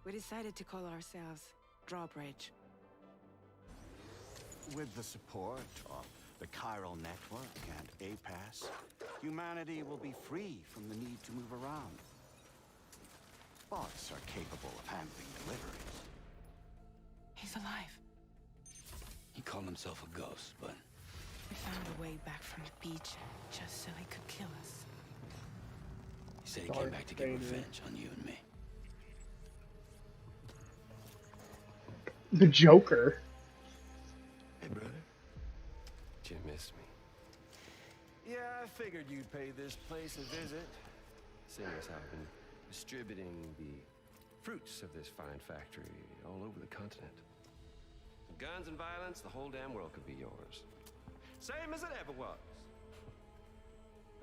We decided to call ourselves Drawbridge. With the support of the Chiral Network and APAS, humanity will be free from the need to move around. Bots are capable of handling deliveries. He's alive. He called himself a ghost, but... We found a way back from the beach just so he could kill us. He said he came back to get revenge on you and me. The Joker. Hey, brother. Did you miss me? Yeah, I figured you'd pay this place a visit. Seeing as how I've been distributing the fruits of this fine factory all over the continent. Guns and violence, the whole damn world could be yours. Same as it ever was.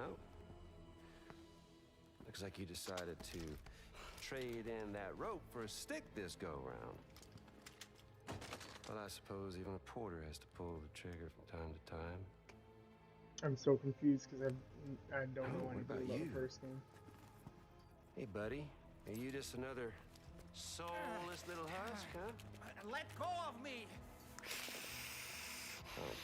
Oh. Looks Looks like you decided to trade in that rope for a stick this go-round. Well, I suppose even a porter has to pull the trigger from time to time. I'm so confused because I don't know What anything about about you? the first game. Hey, buddy. Are you just another soulless little husk, huh? Let go of me! Oh.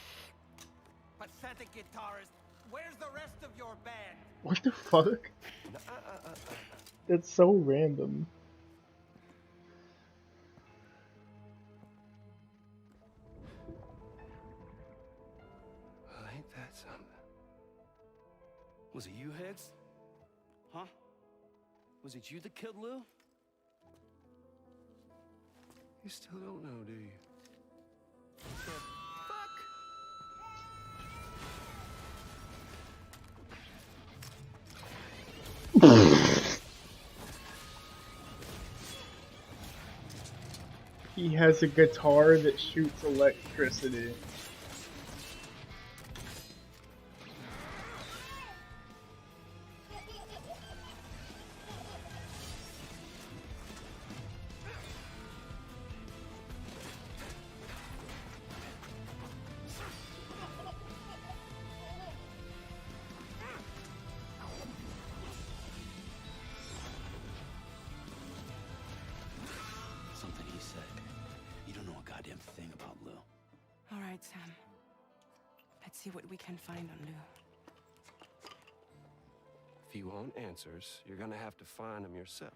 Pathetic guitarist. Where's the rest of your band? What the fuck? That's so random. Well, ain't that something? Was it you, Heads? Huh? Was it you that killed Lou? You still don't know, do you? He has a guitar that shoots electricity. Something he said. You don't know a goddamn thing about Lou. All right, Sam. Let's see what we can find on Lou. If you want answers, you're gonna have to find them yourself.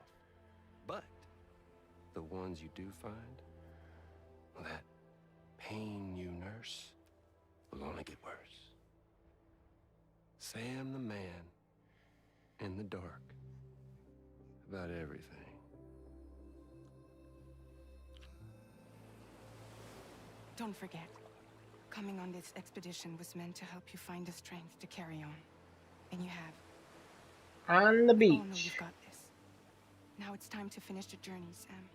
But the ones you do find, well, that pain you nurse will only get worse. Sam the man in the dark about everything. Don't forget, coming on this expedition was meant to help you find the strength to carry on. And you have. On the beach. Oh no, you've got this. Now it's time to finish the journey, Sam.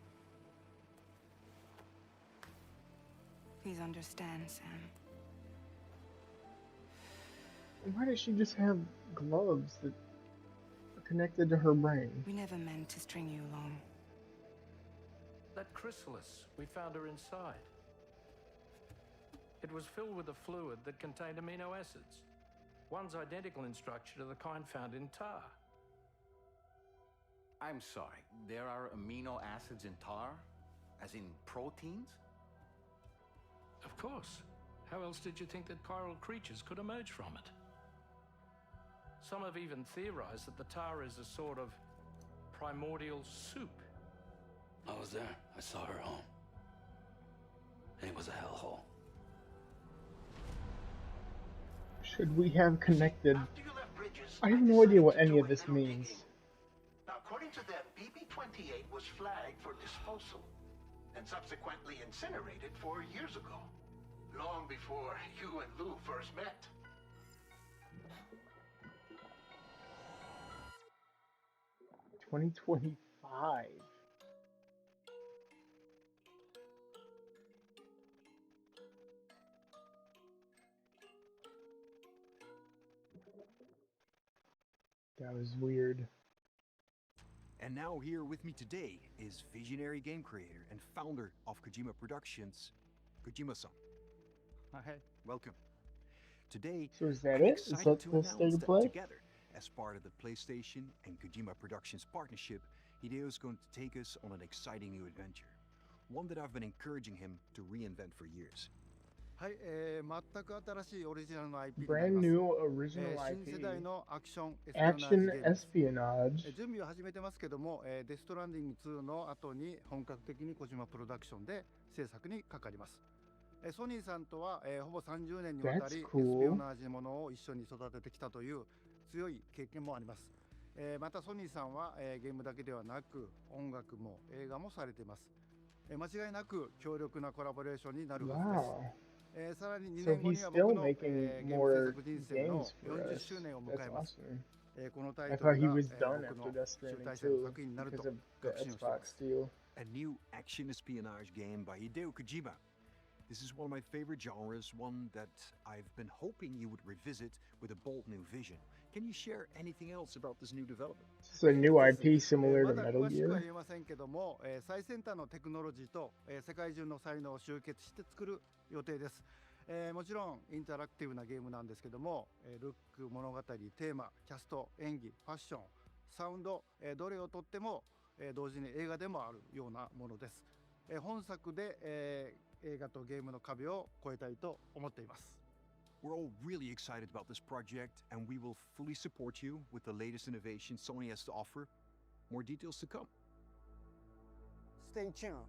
Please understand, Sam. Why does she just have gloves that are connected to her brain? We never meant to string you along. That chrysalis, we found her inside. It was filled with a fluid that contained amino acids. One's identical in structure to the kind found in tar. I'm sorry, there are amino acids in tar? As in proteins? Of course. How else did you think that chiral creatures could emerge from it? Some have even theorized that the tar is a sort of primordial soup. I was there. I saw her home. And it was a hellhole. Should we have connected? I have no idea what any of this means. Now, according to them, BB-28 was flagged for disposal and subsequently incinerated 4 years ago, long before you and Lou first met. $2025. That was weird. And now here with me today is visionary game creator and founder of Kojima Productions, Kojima-san. Hi, welcome. Today, So is that I'm it? Is excited that to the state announce of that play? together, as part of the PlayStation and Kojima Productions partnership, Hideo is going to take us on an exciting new adventure. One that I've been encouraging him to reinvent for years. はい、全く新しいオリジナルの IP になり Brand ます new original 新世 IP. 代のアクションエスピオナージ Action ゲームです espionage. 準備を始めてますけども、デストランディング2の後に本格的に小島プロダクションで制作にかかります。ソニーさんとは、ほぼ30年にわたり That's エス cool. ピオナージものを一緒に育ててきたという強い経験もあります。またソニーさんは、ゲームだけではなく音楽も映画もされています。間違いなく強力なコラボレーションになるはずです。 Wow. さらに2 So 年後 he's には still 僕の、 making ゲーム制 more 作人生の games for 40 us. 周年を迎 That's えます。 awesome. このタ I イトル thought he が、 was done 僕 after の Death 集 Stranding 大成の too, 作品になる because と of the 確信をしていま Xbox す。 deal. A new action espionage game by Hideo Kojima. This is one of my favorite genres, one that I've been hoping you would revisit with a bold new vision. Can you share anything else about this new development? This is a new です。 IP similar ま to だ Metal 詳しくは Gear. 言えませんけども、最先端のテクノロジーと、世界中の才能を集結して作る予定です。もちろんインタラクティブなゲームなんですけども、ルック、物語、テーマ、キャスト、演技、ファッション、サウンド、どれをとっても、同時に映画でもあるようなものです。本作で、映画とゲームの壁を越えたいと思っています。We're all really excited about this project, and we will fully support you with the latest innovation Sony has to offer. More details to come. Stay tuned.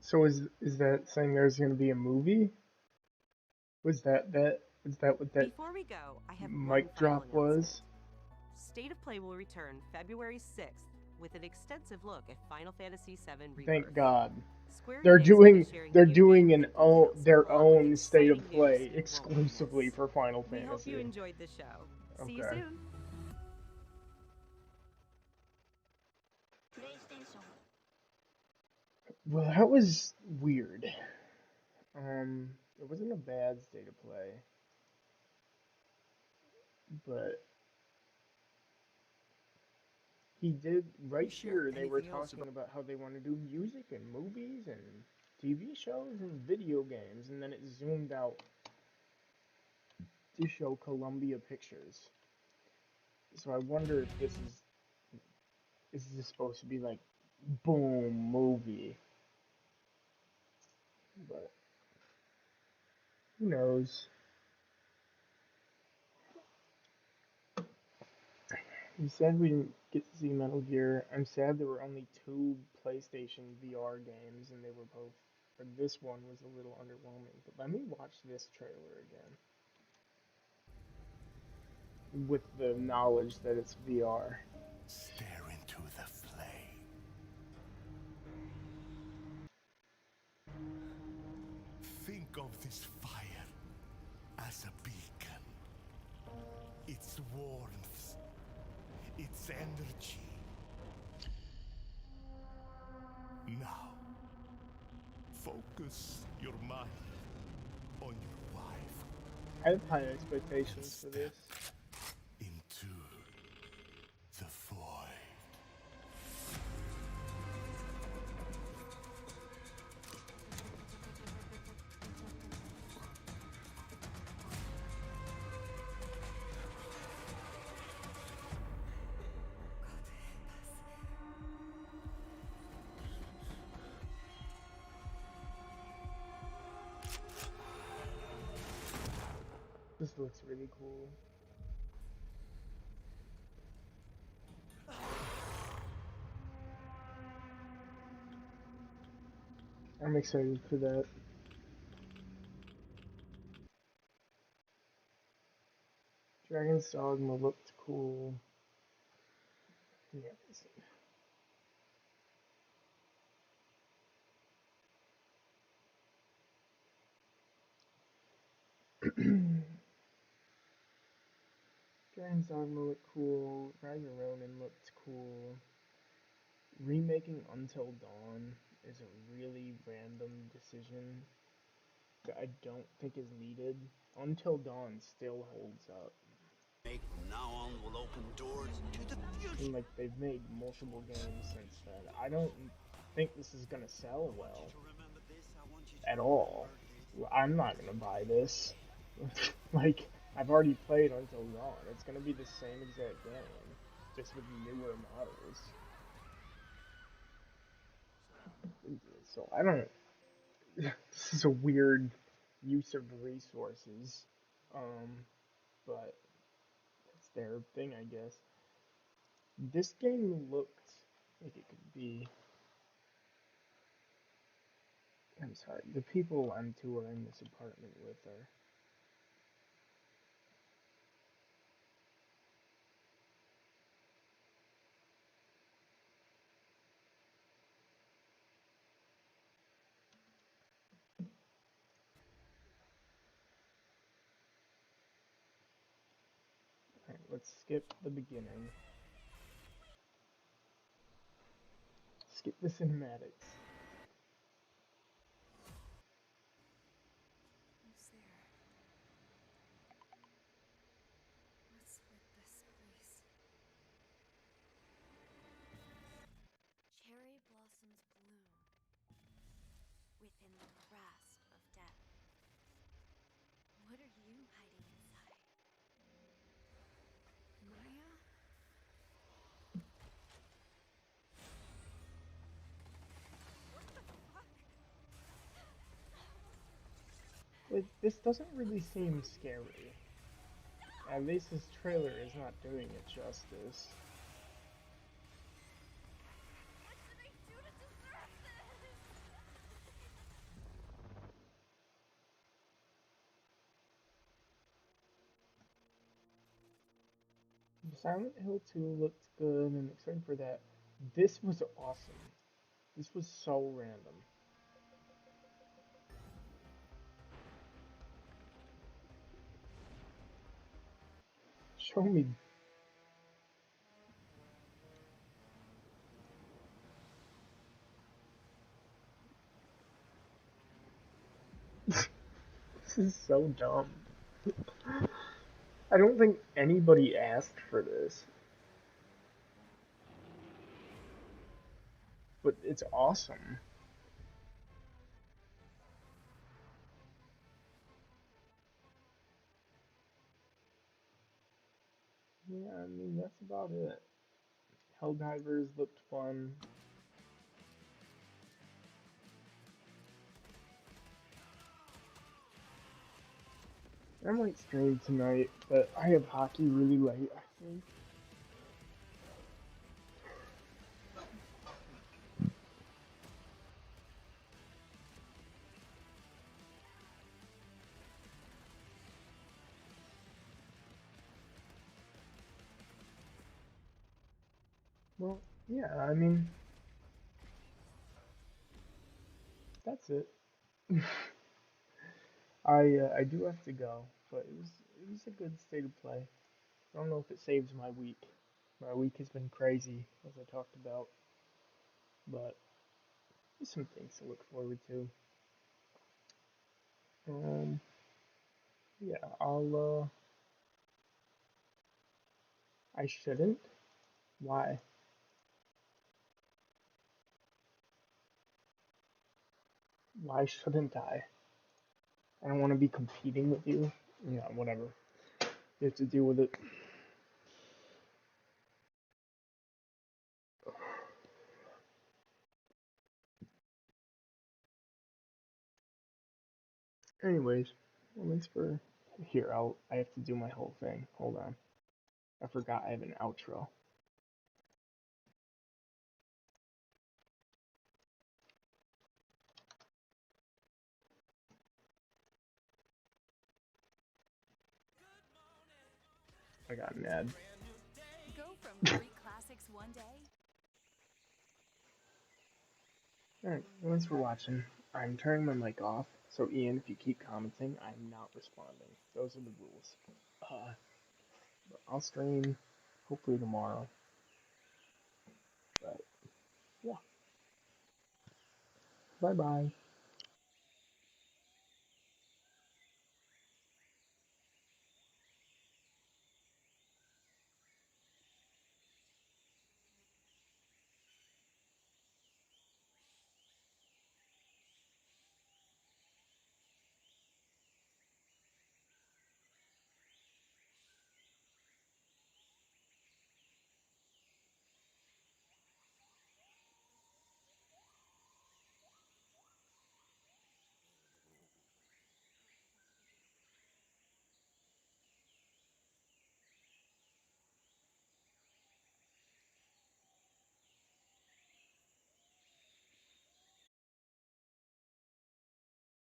So is that saying there's going to be a movie? Was that what that Before we go, I have one mic final drop was? State of Play will return February 6th with an extensive look at Final Fantasy VII Rebirth. Thank God. Square They're Enix will be doing sharing they're new doing gameplay an own details, their along with own state of exciting news play you won't exclusively miss. for Final We hope you Fantasy. enjoyed the show. See you Okay. soon. Well, that was weird. It wasn't a bad state of play, but he did right here. They were talking about how they want to do music and movies and TV shows and video games, and then it zoomed out to show Columbia Pictures. So I wonder if this is supposed to be like boom movie, but who knows? You said we didn't get to see Metal Gear. I'm sad there were only 2 PlayStation VR games, and they were both. Or this one was a little underwhelming. But let me watch this trailer again, with the knowledge that it's VR. Stare into the flame. Think of this fire as a beacon. Its warmth, its energy. Now, focus your mind on your wife. I have high expectations for this. Into the void. This looks really cool. I'm excited for that. Dragon's Dogma looked cool. Yeah. Dragon's Dogma looked cool. Rise of Ronin looked cool. Remaking Until Dawn is a really random decision that I don't think is needed. Until Dawn still holds up. From now on will open doors to the future. And like they've made multiple games since then. I don't think this is gonna sell well at all. I'm not gonna buy this. Like I've already played Until Dawn. It's gonna be the same exact game, just with newer models. So I don't. This is a weird use of resources, but it's their thing, I guess. This game looked like it could be. I'm sorry, the people I'm touring this apartment with are. Let's skip the beginning. Skip the cinematics. Who's there? What's with this place? Cherry blossoms bloom within the grasp of death. What are you hiding inside? Maya? What the fuck? This doesn't really seem scary. At least this trailer is not doing it justice. What did I do to deserve this? Silent Hill 2 looked good and excited for that. This was awesome. This was so random. Show me. This is so dumb. I don't think anybody asked for this. But it's awesome. Yeah, I mean, that's about it. Helldivers looked fun. I might stream tonight, but I have hockey really late, I think. Well, yeah, I mean, that's it. I do have to go, but it was a good state of play. I don't know if it saves my week. My week has been crazy, as I talked about, but there's some things to look forward to. Yeah, I shouldn't. Why? Why shouldn't I? I don't want to be competing with you. Yeah, whatever. You have to deal with it. Anyways, well, thanks for here. I have to do my whole thing. Hold on. I forgot I have an outro. I got mad. Go from great classics one day. Alright, well, thanks for watching. I'm turning my mic off, so Ian, if you keep commenting, I'm not responding. Those are the rules. I'll stream hopefully tomorrow. But yeah. Bye bye.